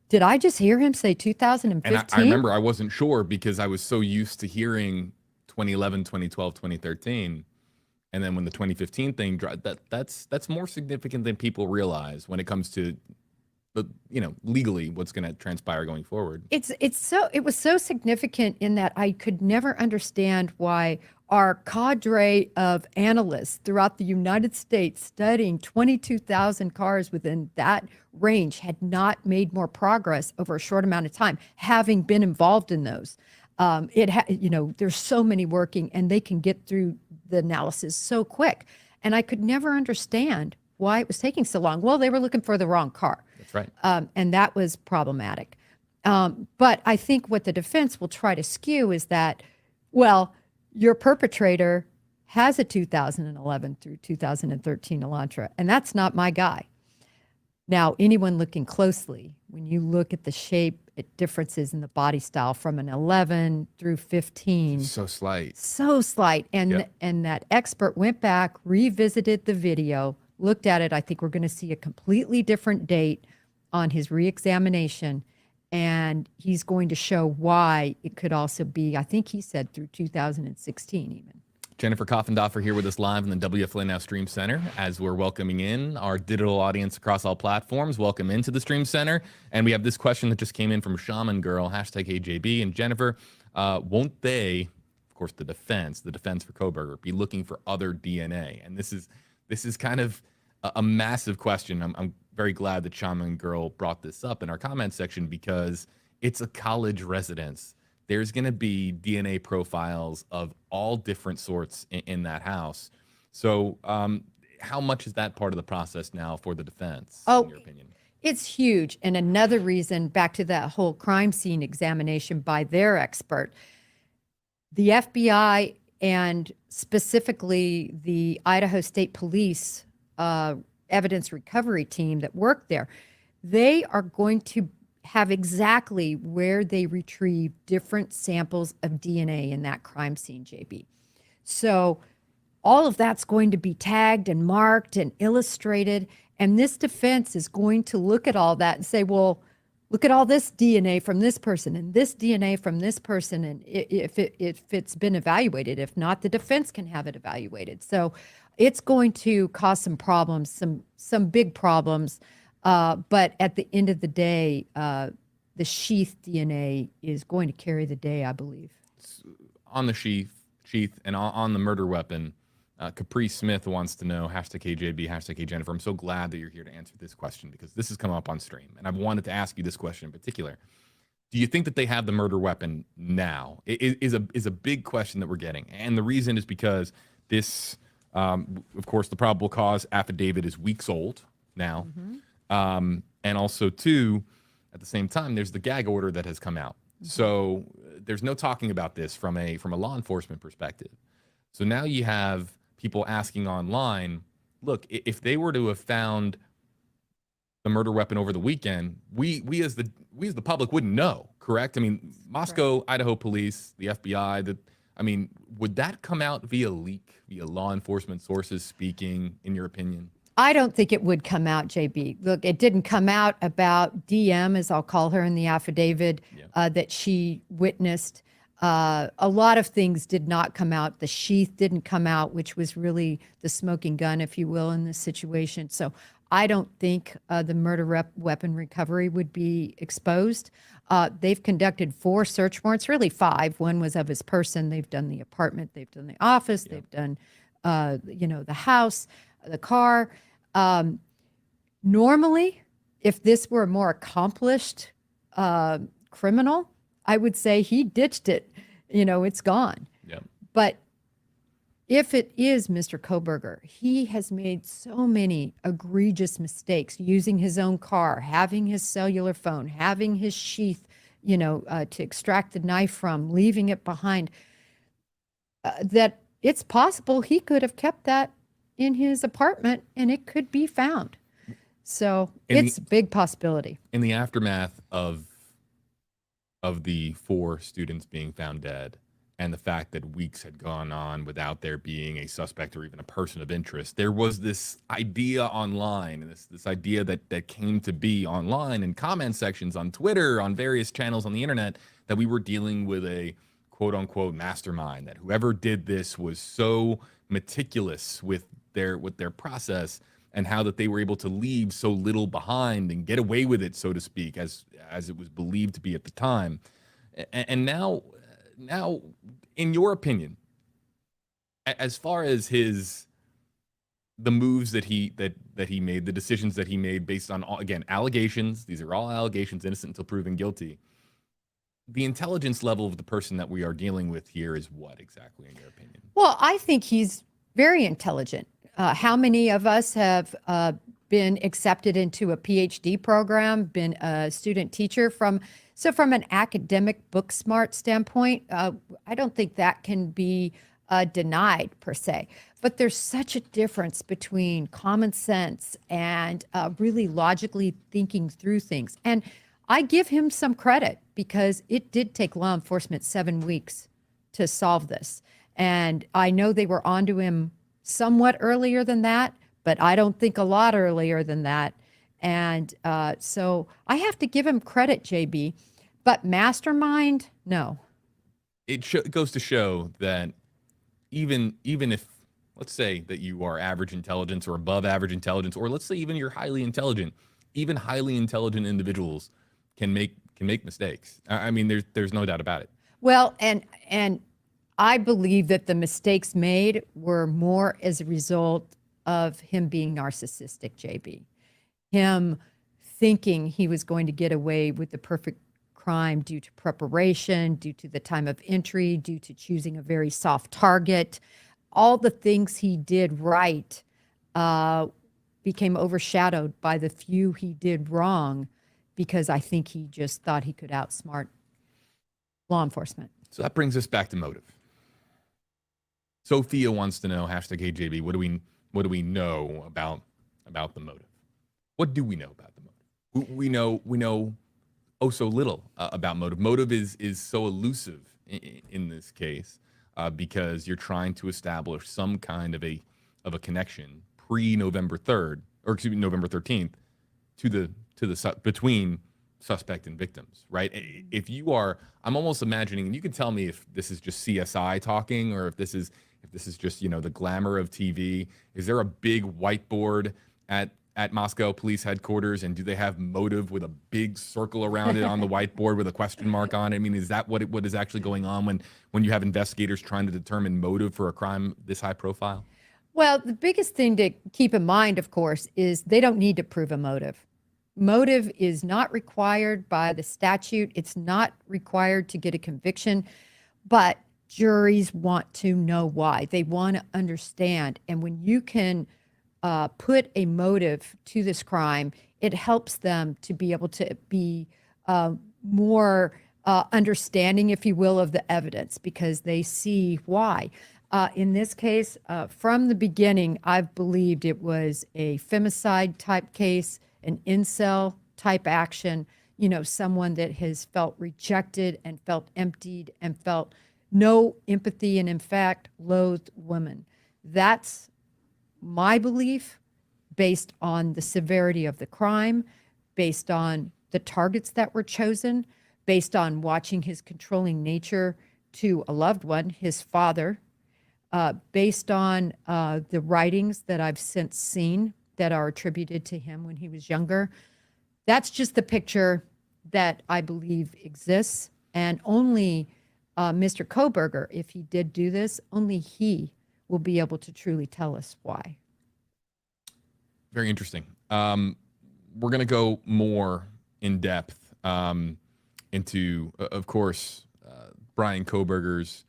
did I just hear him say 2015? And I remember I wasn't sure because I was so used to hearing 2011, 2012, 2013. And then when the 2015 thing dropped, that's more significant than people realize when it comes to, legally what's going to transpire going forward. It was so significant in that I could never understand why our cadre of analysts throughout the United States studying 22,000 cars within that range had not made more progress over a short amount of time, having been involved in those. There's so many working and they can get through the analysis so quick. And I could never understand why it was taking so long. Well, they were looking for the wrong car. That's right. And that was problematic. But I think what the defense will try to skew is that, well, your perpetrator has a 2011 through 2013 Elantra, and that's not my guy. Now, anyone looking closely, when you look at the shape, differences in the body style from an 11 through 15. So slight. So slight. And that expert went back, revisited the video, looked at it. I think we're going to see a completely different date on his reexamination. And he's going to show why it could also be, I think he said through 2016 even. Jennifer Koffendorfer here with us live in the WFLA Now Stream Center as we're welcoming in our digital audience across all platforms. Welcome into the Stream Center. And we have this question that just came in from Shaman Girl, #AJB. And Jennifer, won't they, of course, the defense for Kohlberger, be looking for other DNA? And this is kind of a massive question. I'm very glad that Shaman Girl brought this up in our comment section because it's a college residence. There's going to be DNA profiles of all different sorts in that house. So how much is that part of the process now for the defense, in your opinion? It's huge. And another reason, back to that whole crime scene examination by their expert, the FBI and specifically the Idaho State Police evidence recovery team that worked there, they are going to have exactly where they retrieve different samples of DNA in that crime scene, JB. So all of that's going to be tagged and marked and illustrated. And this defense is going to look at all that and say, well, look at all this DNA from this person and this DNA from this person. And if it's been evaluated, if not, the defense can have it evaluated. So it's going to cause some problems, some big problems. But at the end of the day, the sheath DNA is going to carry the day, I believe. On the sheath and on the murder weapon, Capri Smith wants to know, #KJB, #KJennifer. I'm so glad that you're here to answer this question because this has come up on stream. And I've wanted to ask you this question in particular. Do you think that they have the murder weapon now? It is a big question that we're getting. And the reason is because this, of course, the probable cause affidavit is weeks old now. And also, too, at the same time, there's the gag order that has come out. So there's no talking about this from a law enforcement perspective. So now you have people asking online, look, if they were to have found the murder weapon over the weekend, we as the public wouldn't know, correct? I mean, Moscow, Idaho police, the FBI, would that come out via leak, via law enforcement sources speaking, in your opinion? I don't think it would come out, JB. Look, it didn't come out about DM, as I'll call her in the affidavit, that she witnessed. A lot of things did not come out. The sheath didn't come out, which was really the smoking gun, if you will, in this situation. So I don't think the murder weapon recovery would be exposed. They've conducted 4 search warrants, really 5. One was of his person. They've done the apartment. They've done the office. They've done, the house, the car. Normally, if this were a more accomplished criminal, I would say he ditched it. It's gone. Yep. But if it is Mr. Kohlberger, he has made so many egregious mistakes using his own car, having his cellular phone, having his sheath, to extract the knife from, leaving it behind, that it's possible he could have kept that in his apartment and it could be found. So In it's a big possibility. In the aftermath of the 4 students being found dead, and the fact that weeks had gone on without there being a suspect or even a person of interest, there was this idea online, and this idea that came to be online in comment sections on Twitter, on various channels on the internet, that we were dealing with a quote unquote mastermind, that whoever did this was so meticulous with their process, and how that they were able to leave so little behind and get away with it, so to speak, as it was believed to be at the time. And now, in your opinion, as far as the moves that he made, the decisions that he made based on, again, allegations, these are all allegations, innocent until proven guilty. The intelligence level of the person that we are dealing with here is what exactly, in your opinion? Well, I think he's very intelligent. How many of us have been accepted into a PhD program, been a student teacher from an academic book smart standpoint? I don't think that can be denied per se, but there's such a difference between common sense and really logically thinking through things. And I give him some credit because it did take law enforcement 7 weeks to solve this. And I know they were onto him somewhat earlier than that, but I don't think a lot earlier than that. And so I have to give him credit, JB, but mastermind, no. It goes to show that even if, let's say that you are average intelligence or above average intelligence, or let's say even you're highly intelligent, even highly intelligent individuals can make mistakes. I mean, there's no doubt about it. Well, and I believe that the mistakes made were more as a result of him being narcissistic, JB. Him thinking he was going to get away with the perfect crime due to preparation, due to the time of entry, due to choosing a very soft target. All the things he did right became overshadowed by the few he did wrong, because I think he just thought he could outsmart law enforcement. So that brings us back to motive. Sophia wants to know, #HeyJB, what do we know about the motive? What do we know about the motive? We know oh so little about motive. Motive is so elusive in this case because you're trying to establish some kind of a connection pre-November 3rd, or excuse me, November 13th, between suspect and victims, right? If you are, I'm almost imagining, and you can tell me if this is just CSI talking or if this is just, the glamour of TV. Is there a big whiteboard at Moscow police headquarters, and do they have motive with a big circle around it on the whiteboard with a question mark on it? I mean, is that what is actually going on when you have investigators trying to determine motive for a crime this high profile? Well, the biggest thing to keep in mind, of course, is they don't need to prove a motive. Motive is not required by the statute. It's not required to get a conviction, but juries want to know why. They want to understand. And when you can put a motive to this crime, it helps them to be able to be more understanding, if you will, of the evidence, because they see why. In this case, from the beginning, I've believed it was a femicide type case, an incel type action, someone that has felt rejected and felt emptied and felt no empathy and, in fact, loathed women. That's my belief based on the severity of the crime, based on the targets that were chosen, based on watching his controlling nature to a loved one, his father, based on the writings that I've since seen that are attributed to him when he was younger. That's just the picture that I believe exists. And only Mr. Kohberger, if he did do this, only he will be able to truly tell us why. Very interesting. We're going to go more in depth into, of course, Bryan Kohberger's,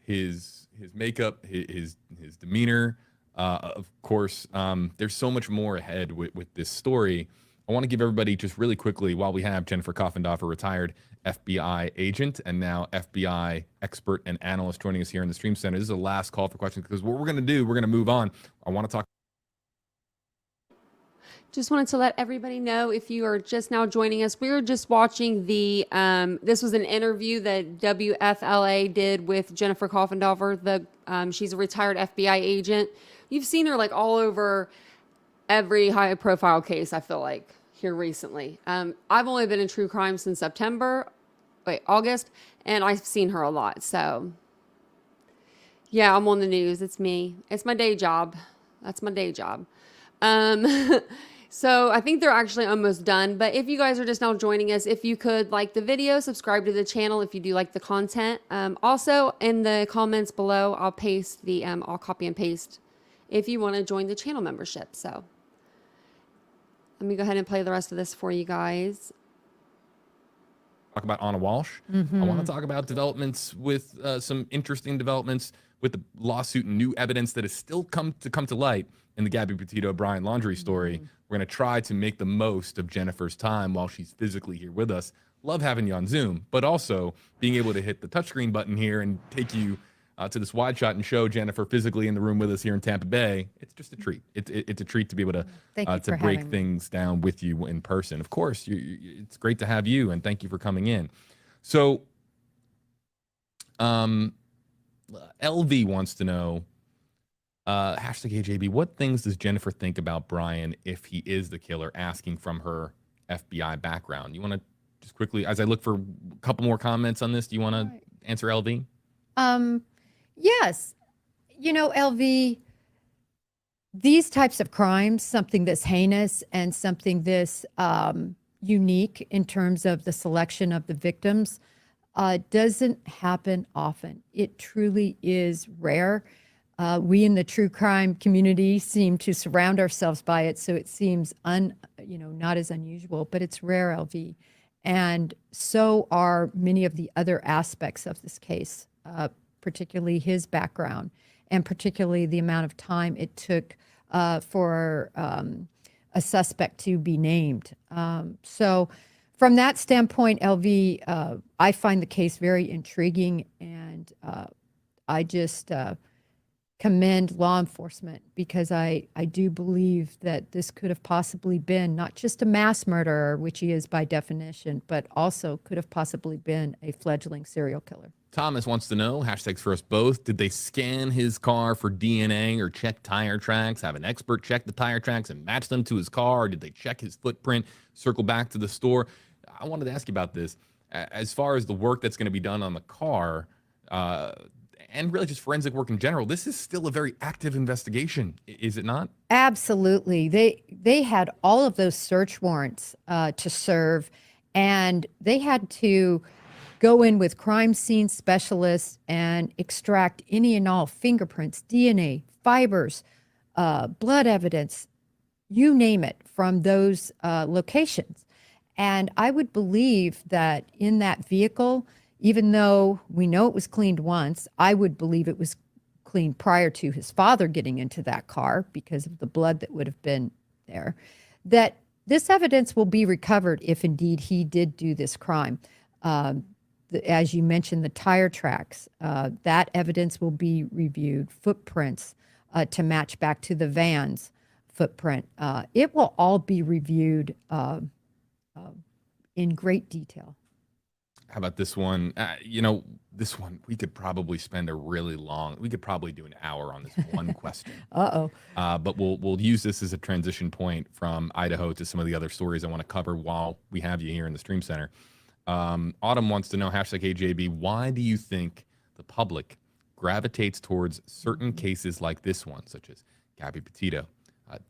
his makeup, his demeanor. Of course, there's so much more ahead with this story. I want to give everybody just really quickly, while we have Jennifer Koffendorfer, retired FBI agent and now FBI expert and analyst, joining us here in the Stream Center. This is the last call for questions, because what we're going to do, we're going to move on. I want to talk. Just wanted to let everybody know, if you are just now joining us, we were just watching the, this was an interview that WFLA did with Jennifer Coffendover. She's a retired FBI agent. You've seen her like all over every high profile case, I feel like, here recently. I've only been in true crime since August, and I've seen her a lot. So yeah, I'm on the news. It's me. It's my day job. That's my day job. So I think they're actually almost done. But if you guys are just now joining us, if you could like the video, subscribe to the channel if you do like the content. Also in the comments below, I'll paste the, I'll copy and paste if you want to join the channel membership. So let me go ahead and play the rest of this for you guys. Talk about Anna Walsh. I want to talk about developments with some interesting developments with the lawsuit and new evidence that has still come to light in the Gabby Petito Bryan laundry story. We're going to try to make the most of Jennifer's time while she's physically here with us. Love having you on Zoom, but also being able to hit the touchscreen button here and take you to this wide shot and show Jennifer physically in the room with us here in Tampa Bay. It's just a treat. It's a treat to be able to break things down with you in person. Of course, it's great to have you, and thank you for coming in. So, LV wants to know, #AJB, what things does Jennifer think about Bryan if he is the killer, asking from her FBI background? You want to just quickly, as I look for a couple more comments on this, do you want to answer LV? Yes. You know, LV, these types of crimes, something this heinous and something this unique in terms of the selection of the victims, doesn't happen often. It truly is rare. We in the true crime community seem to surround ourselves by it, so it seems not as unusual, but it's rare, LV. And so are many of the other aspects of this case, particularly his background, and particularly the amount of time it took for a suspect to be named. So from that standpoint, LV, I find the case very intriguing, and I just commend law enforcement, because I do believe that this could have possibly been not just a mass murderer, which he is by definition, but also could have possibly been a fledgling serial killer. Thomas wants to know, hashtags for us both, did they scan his car for DNA or check tire tracks, have an expert check the tire tracks and match them to his car? Or did they check his footprint, circle back to the store? I wanted to ask you about this. As far as the work that's going to be done on the car, and really just forensic work in general, this is still a very active investigation, is it not? Absolutely. They had all of those search warrants to serve, and they had to go in with crime scene specialists and extract any and all fingerprints, DNA, fibers, blood evidence, you name it, from those locations. And I would believe that in that vehicle, even though we know it was cleaned once, I would believe it was cleaned prior to his father getting into that car because of the blood that would have been there, that this evidence will be recovered if indeed he did do this crime. As you mentioned, the tire tracks, that evidence will be reviewed, footprints to match back to the van's footprint. It will all be reviewed in great detail. How about this one? This one, we could probably spend we could probably do an hour on this one question. But we'll use this as a transition point from Idaho to some of the other stories I want to cover while we have you here in the Stream Center. Autumn wants to know, #AJB, why do you think the public gravitates towards certain cases like this one, such as Gabby Petito,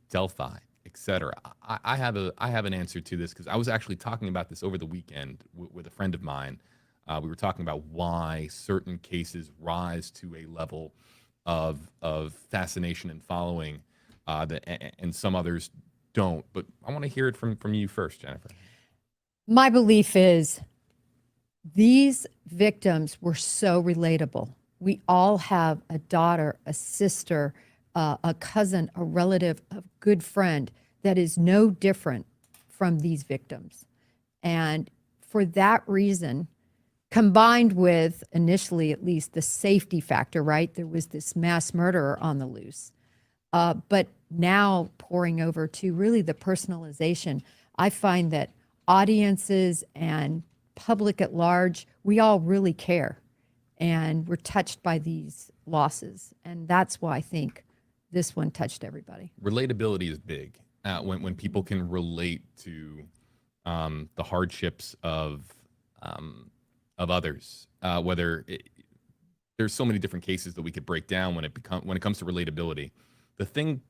Delphi, etc.? I have an answer to this, because I was actually talking about this over the weekend with a friend of mine. We were talking about why certain cases rise to a level of fascination and following, and some others don't. But I want to hear it from you first, Jennifer. My belief is these victims were so relatable. We all have a daughter, a sister, a cousin, a relative, a good friend that is no different from these victims. And for that reason, combined with initially at least the safety factor, right? There was this mass murderer on the loose. But now pouring over to really the personalization, I find that audiences and public at large, we all really care, and we're touched by these losses. And that's why I think this one touched everybody. Relatability is big. When people can relate to the hardships of others, there's so many different cases that we could break down when it comes to relatability. The thing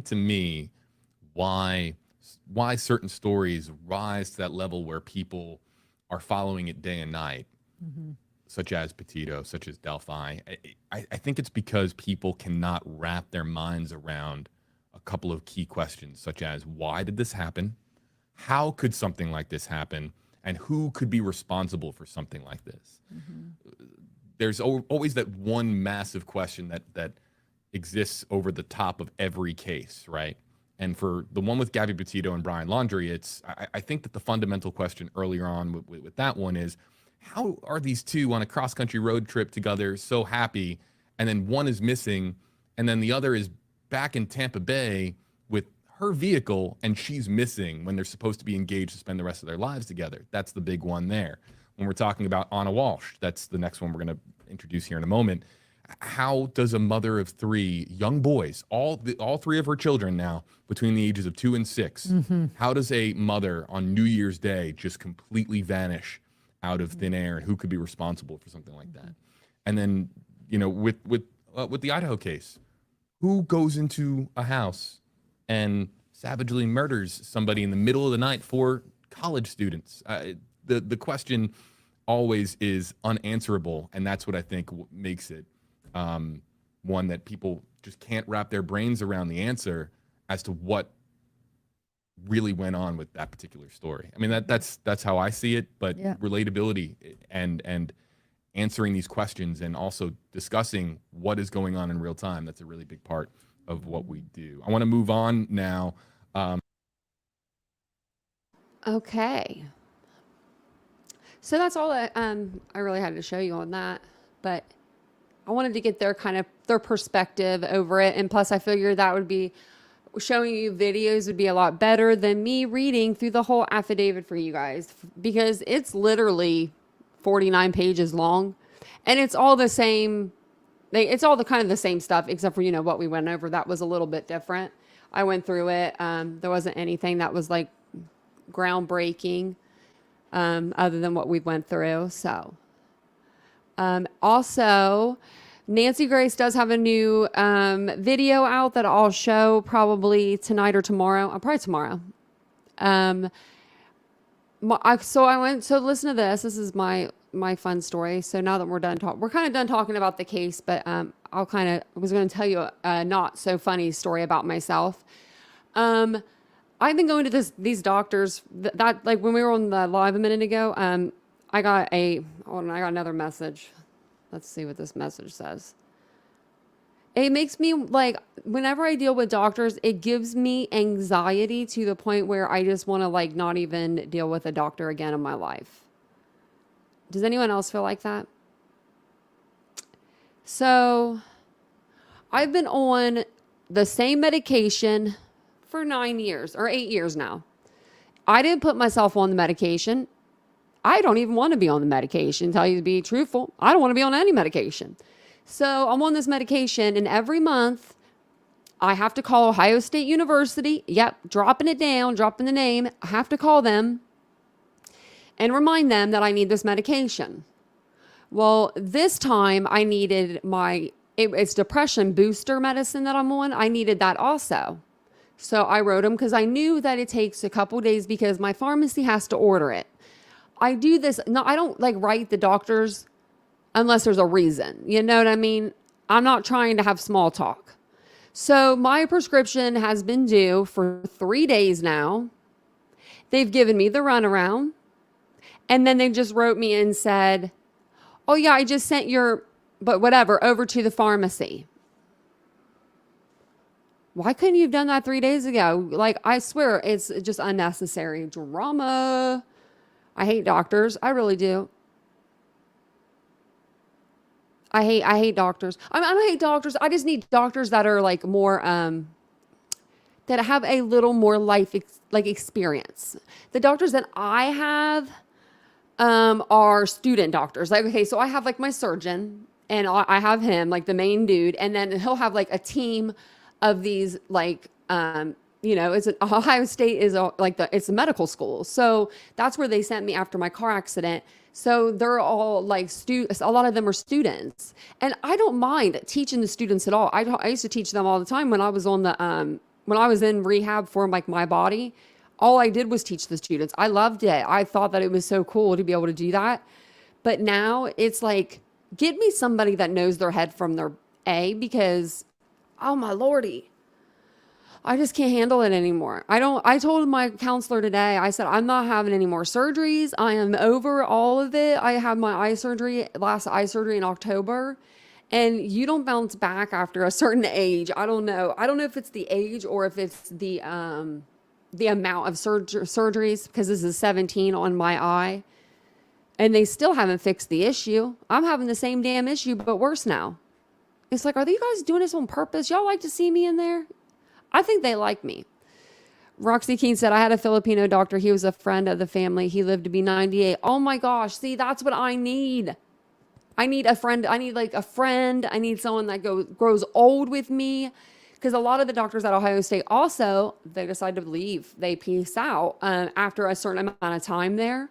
to me, why certain stories rise to that level where people are following it day and night, such as Petito, such as Delphi, I think it's because people cannot wrap their minds around a couple of key questions, such as why did this happen? How could something like this happen? And who could be responsible for something like this? There's always that one massive question that exists over the top of every case, right? And for the one with Gabby Petito and Bryan Laundrie, I think that the fundamental question earlier on with that one is, how are these two on a cross-country road trip together so happy, and then one is missing, and then the other is back in Tampa Bay with her vehicle, and she's missing when they're supposed to be engaged to spend the rest of their lives together? That's the big one there. When we're talking about Anna Walsh, that's the next one we're going to introduce here in a moment. How does a mother of three young boys, all three of her children now between the ages of 2 and 6, how does a mother on New Year's Day just completely vanish out of thin air, and who could be responsible for something like that? And then, with the Idaho case, who goes into a house and savagely murders somebody in the middle of the night for college students? The question always is unanswerable, and that's what I think makes it one that people just can't wrap their brains around the answer as to what really went on with that particular story. I mean, that's how I see it, but relatability and answering these questions and also discussing what is going on in real time, that's a really big part of what we do. I want to move on now. Okay. So that's all that I really had to show you on that, but I wanted to get their perspective over it. And plus I figured that would be showing you videos would be a lot better than me reading through the whole affidavit for you guys, because it's literally 49 pages long, and it's all the same. It's all the kind of the same stuff, except for, what we went over. That was a little bit different. I went through it. There wasn't anything that was like groundbreaking, other than what we went through. So, also, Nancy Grace does have a new video out that I'll show probably tonight or tomorrow. Probably tomorrow. So listen to this. This is my fun story. So now that we're done we're kind of done talking about the case, but I was going to tell you a not so funny story about myself. I've been going to these doctors that like when we were on the live a minute ago, I got another message. Let's see what this message says. It makes me like, whenever I deal with doctors, it gives me anxiety to the point where I just want to like not even deal with a doctor again in my life. Does anyone else feel like that? So I've been on the same medication for 9 years or 8 years now. I didn't put myself on the medication. I don't even want to be on the medication. Tell you to be truthful, I don't want to be on any medication. So I'm on this medication, and every month I have to call Ohio State University. Yep, dropping it down, dropping the name. I have to call them and remind them that I need this medication. Well, this time I needed it's depression booster medicine that I'm on. I needed that also. So I wrote them because I knew that it takes a couple days because my pharmacy has to order it. I do this. No, I don't like write the doctors unless there's a reason. You know what I mean? I'm not trying to have small talk. So my prescription has been due for 3 days now. They've given me the runaround. And then they just wrote me and said, oh yeah, I just sent over to the pharmacy. Why couldn't you have done that 3 days ago? Like, I swear it's just unnecessary drama. I hate doctors. I really do. I hate doctors. I don't hate doctors. I just need doctors that are like more that have a little more life experience. The doctors that I have are student doctors. Like, okay, so I have like my surgeon, and I have him, like the main dude, and then he'll have like a team of these like it's Ohio State is it's a medical school. So that's where they sent me after my car accident. So they're all like students. A lot of them are students, and I don't mind teaching the students at all. I used to teach them all the time when I was on the when I was in rehab for like my body. All I did was teach the students. I loved it. I thought that it was so cool to be able to do that. But now it's like, get me somebody that knows their head from their A, because, oh my Lordy, I just can't handle it anymore. I told my counselor today, I said, I'm not having any more surgeries. I am over all of it. I had my last eye surgery in October, and you don't bounce back after a certain age. I don't know. I don't know if it's the age or if it's the amount of surgeries, because this is 17 on my eye, and they still haven't fixed the issue. I'm having the same damn issue, but worse now. It's like, are you guys doing this on purpose? Y'all like to see me in there? I think they like me. Roxy Keene said, I had a Filipino doctor. He was a friend of the family. He lived to be 98. Oh my gosh. See, that's what I need. I need a friend. I need like a friend. I need someone that grows old with me. Because a lot of the doctors at Ohio State also, they decide to leave. They peace out after a certain amount of time there.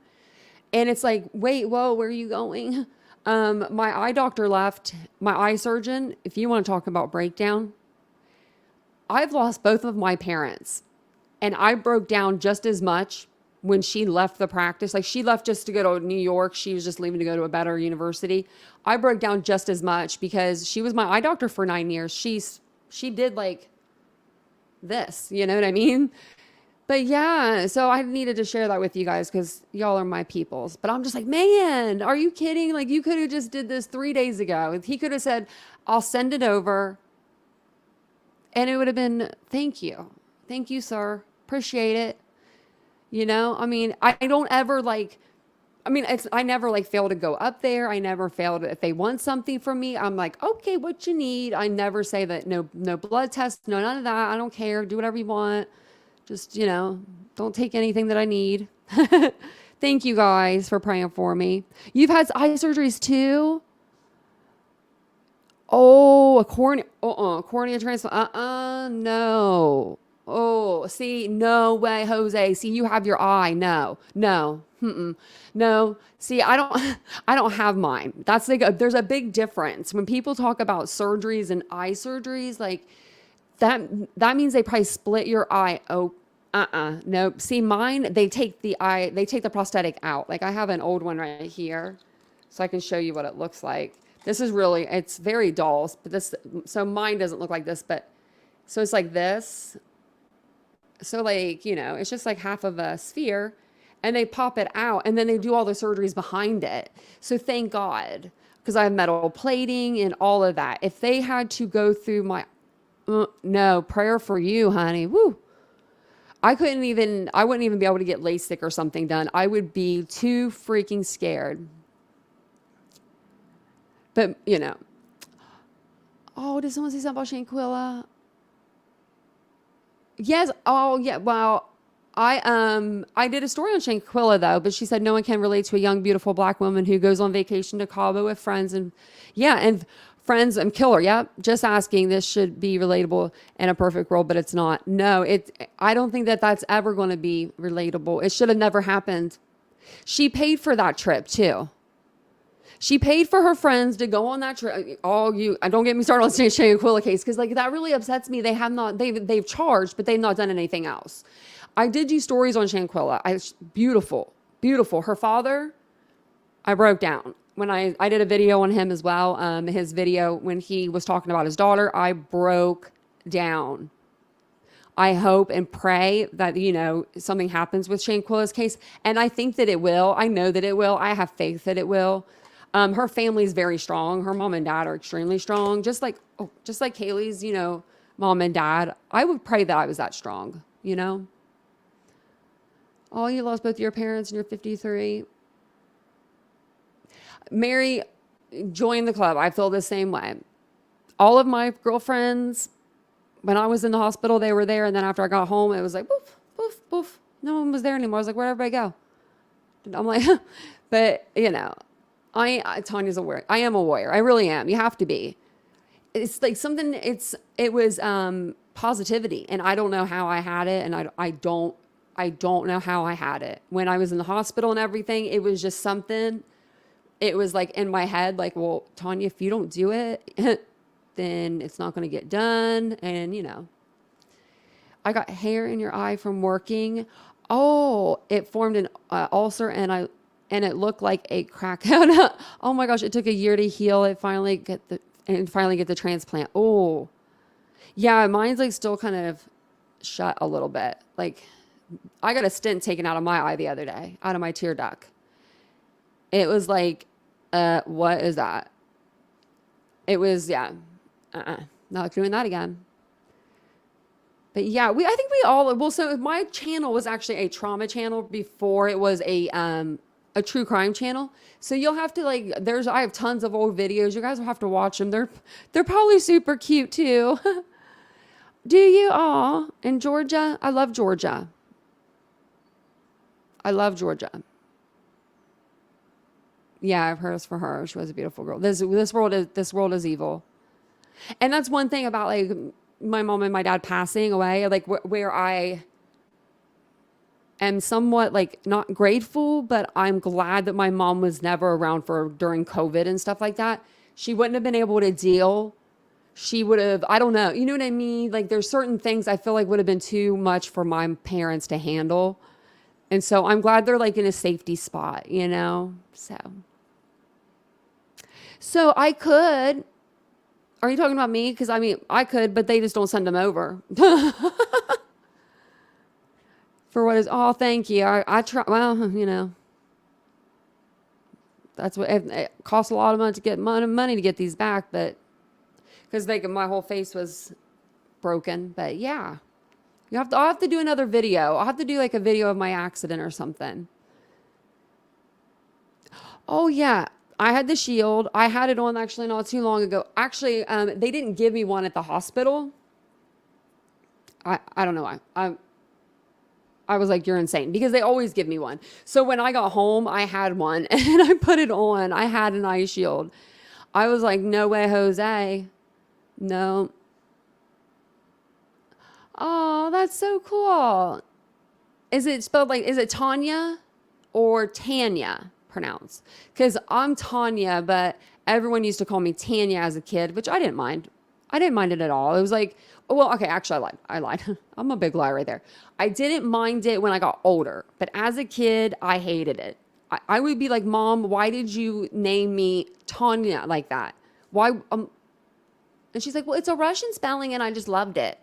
And it's like, wait, whoa, where are you going? My eye doctor left. My eye surgeon, if you want to talk about breakdown, I've lost both of my parents. And I broke down just as much when she left the practice. Like, she left just to go to New York. She was just leaving to go to a better university. I broke down just as much because she was my eye doctor for 9 years. She did like this, you know what I mean? But yeah, so I needed to share that with you guys because y'all are my peoples. But I'm just like, man, are you kidding? Like, you could have just did this 3 days ago. He could have said, I'll send it over. And it would have been, thank you. Thank you, sir. Appreciate it. You know, I mean, I don't ever I never like fail to go up there. I never fail to, if they want something from me, I'm like, okay, what you need. I never say that no blood tests, no, none of that. I don't care. Do whatever you want. Just, you know, don't take anything that I need. Thank you guys for praying for me. You've had eye surgeries too? Oh, a cornea transplant. No. Oh, see, no way, Jose. See, you have your eye. No. No. See, I don't have mine. That's like, there's a big difference. When people talk about surgeries and eye surgeries, like that means they probably split your eye. Oh, no. See, mine, they take the prosthetic out. Like, I have an old one right here, so I can show you what it looks like. This is really, it's very dull, but so mine doesn't look like this, but so it's like this. So like, you know, it's just like half of a sphere, and they pop it out, and then they do all the surgeries behind it. So thank God, because I have metal plating and all of that. If they had to go through my, no, prayer for you, honey. Woo. I wouldn't even be able to get LASIK or something done. I would be too freaking scared. But, you know. Oh, did someone say something about Shanquilla? Yes. Oh, yeah. Well, I did a story on Shanquilla though, but she said no one can relate to a young, beautiful black woman who goes on vacation to Cabo with friends and friends and kill her. Yep. Just asking. This should be relatable in a perfect world, but it's not. No, I don't think that that's ever going to be relatable. It should have never happened. She paid for that trip too. She paid for her friends to go on that trip. Don't get me started on the Shanquilla case, because like that really upsets me. They've charged, but they've not done anything else. I did do stories on Shanquilla. Beautiful. Her father, I broke down when I did a video on him as well. His video when he was talking about his daughter, I broke down. I hope and pray that, you know, something happens with Shanquilla's case, and I think that it will. I know that it will. I have faith that it will. Her family is very strong. Her mom and dad are extremely strong. Just like Kaylee's, you know, mom and dad. I would pray that I was that strong, you know. Oh, you lost both your parents and you're 53. Mary, join the club. I feel the same way. All of my girlfriends, when I was in the hospital, they were there. And then after I got home, it was like, poof, poof, poof. No one was there anymore. I was like, where'd everybody go? And I'm like, but you know, Tanya's a warrior. I am a warrior. I really am. You have to be. It's like something, it was positivity. And I don't know how I had it. And I don't know how I had it. When I was in the hospital and everything, it was just something, it was like in my head, like, well, Tanya, if you don't do it, then it's not going to get done. And, you know, I got hair in your eye from working. Oh, it formed an ulcer and it looked like a crack. Oh my gosh, it took a year to heal. It finally get the transplant. Oh, yeah, mine's like still kind of shut a little bit. Like I got a stent taken out of my eye the other day, out of my tear duct. It was like, what is that? It was, yeah, not doing that again. But yeah, I think we all, well, so my channel was actually a trauma channel before it was a true crime channel. So you'll have to like, I have tons of old videos. You guys will have to watch them. They're probably super cute too. Do you? Aw, in Georgia? I love Georgia. I love Georgia. Yeah, I've heard it's for her. She was a beautiful girl. This world is evil. And that's one thing about like my mom and my dad passing away, like where I am somewhat like not grateful, but I'm glad that my mom was never around during COVID and stuff like that. She wouldn't have been able to deal. She would have, I don't know. You know what I mean? Like there's certain things I feel like would have been too much for my parents to handle. And so I'm glad they're like in a safety spot, you know? So I could, are you talking about me? Because I mean, I could, but they just don't send them over. For what is, oh, thank you. I try, well, you know, that's what, it costs a lot of money to get money to get these back, but because my whole face was broken. But yeah, I'll have to do another video. I'll have to do like a video of my accident or something. Oh yeah. I had the shield. I had it on actually not too long ago. Actually, they didn't give me one at the hospital. I don't know why. I was like, you're insane, because they always give me one. So when I got home, I had one and I put it on. I had an eye shield. I was like, no way, Jose. No. Oh, that's so cool. Is it spelled like, is it Tanya or Tanya pronounced? Because I'm Tanya, but everyone used to call me Tanya as a kid, which I didn't mind. I didn't mind it at all. It was like, well, okay, actually I lied. I'm a big lie right there. I didn't mind it when I got older, but as a kid, I hated it. I would be like, Mom, why did you name me Tanya like that? Why? And she's like, well, it's a Russian spelling and I just loved it.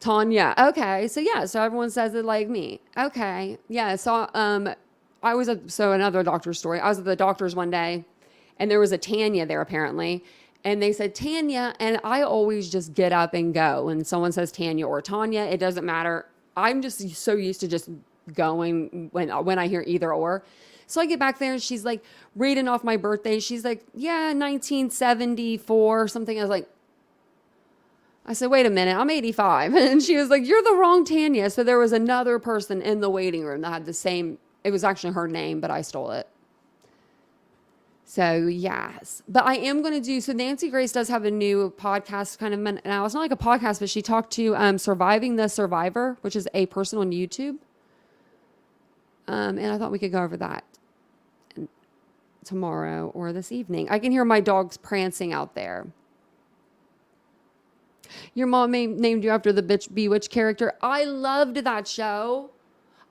Tanya. Okay. So yeah. So everyone says it like me. Okay. Yeah. So, another doctor's story. I was at the doctor's one day and there was a Tanya there apparently. And they said Tanya, and I always just get up and go. When someone says Tanya or Tanya, it doesn't matter. I'm just so used to just going when I hear either or. So I get back there and she's like reading off my birthday. She's like, yeah, 1974 or something. I said, wait a minute, I'm 85. And she was like, you're the wrong Tanya. So there was another person in the waiting room that had the same, it was actually her name, but I stole it. So yes, but I am going to do, so Nancy Grace does have a new podcast kind of now. It's not like a podcast, but she talked to Surviving the Survivor, which is a person on YouTube. And I thought we could go over that tomorrow or this evening. I can hear my dogs prancing out there. Your mom named you after the Bewitched character. I loved that show.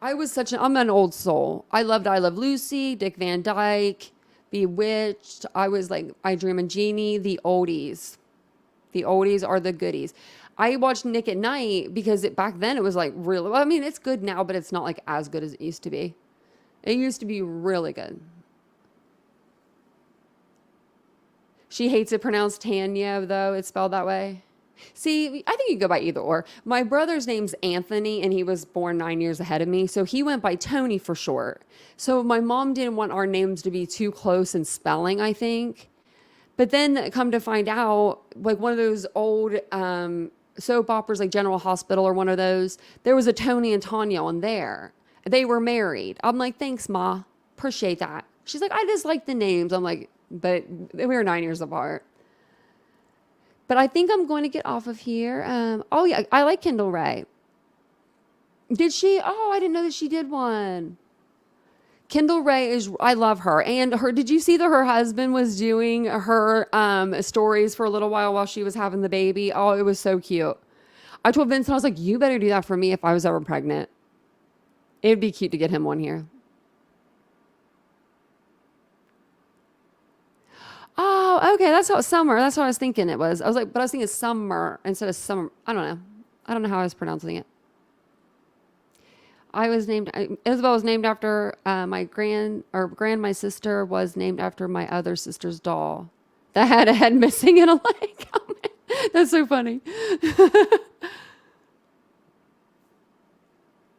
I'm an old soul. I loved I Love Lucy, Dick Van Dyke, Bewitched. I was like, I Dream of Jeannie, the oldies. The oldies are the goodies. I watched Nick at Night because back then it was like really, well, I mean, it's good now, but it's not like as good as it used to be. It used to be really good. She hates it pronounced Tanya, though. It's spelled that way. See, I think you can go by either or. My brother's name's Anthony, and he was born 9 years ahead of me, so he went by Tony for short. So my mom didn't want our names to be too close in spelling, I think. But then come to find out, like one of those old soap operas, like General Hospital or one of those, there was a Tony and Tanya on there. They were married. I'm like, thanks, Ma. Appreciate that. She's like, I just like the names. I'm like, but we were 9 years apart. But I think I'm going to get off of here. Oh, yeah, I like Kendall Ray. Did she? Oh, I didn't know that she did one. Kendall Ray is, I love her. And her, did you see that her husband was doing her stories for a little while she was having the baby? Oh, it was so cute. I told Vincent, I was like, you better do that for me if I was ever pregnant. It'd be cute to get him on here. Oh, okay. That's how summer. That's what I was thinking it was. I was like, but I was thinking summer instead of summer. I don't know. I don't know how I was pronouncing it. Isabel was named after my my sister was named after my other sister's doll that had a head missing and a leg. Oh, man. That's so funny.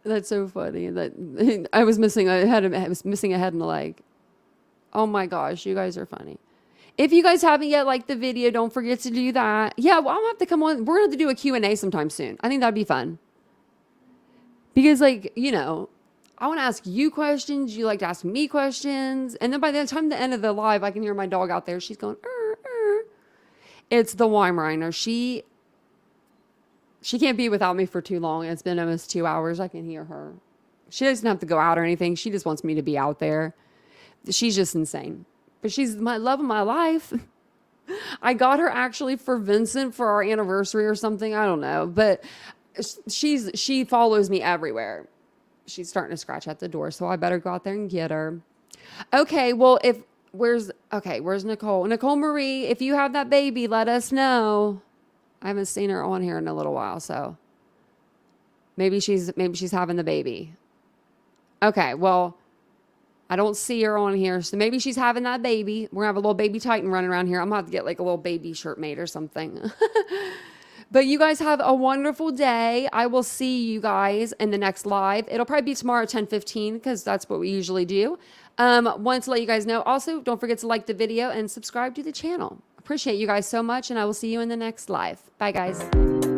That's so funny. That I was missing a head. I was missing a head and a leg. Oh my gosh, you guys are funny. If you guys haven't yet liked the video, don't forget to do that. Yeah, well, I'll have to come on. We're going to do a Q&A sometime soon. I think that'd be fun. Because, like, you know, I want to ask you questions. You like to ask me questions. And then by the time the end of the live, I can hear my dog out there. She's going, It's the Weimaraner. She can't be without me for too long. It's been almost 2 hours. I can hear her. She doesn't have to go out or anything. She just wants me to be out there. She's just insane. But she's my love of my life. I got her actually for Vincent for our anniversary or something. I don't know. But she follows me everywhere. She's starting to scratch at the door, so I better go out there and get her. Okay, well, where's Nicole? Nicole Marie, if you have that baby, let us know. I haven't seen her on here in a little while, so maybe she's having the baby. Okay, well, I don't see her on here, so maybe she's having that baby. We're gonna have a little baby Titan running around here. I'm gonna have to get like a little baby shirt made or something. But you guys have a wonderful day. I will see you guys in the next live. It'll probably be tomorrow at 10:15 because that's what we usually do. Want to let you guys know. Also, don't forget to like the video and subscribe to the channel. Appreciate you guys so much, and I will see you in the next live. Bye, guys.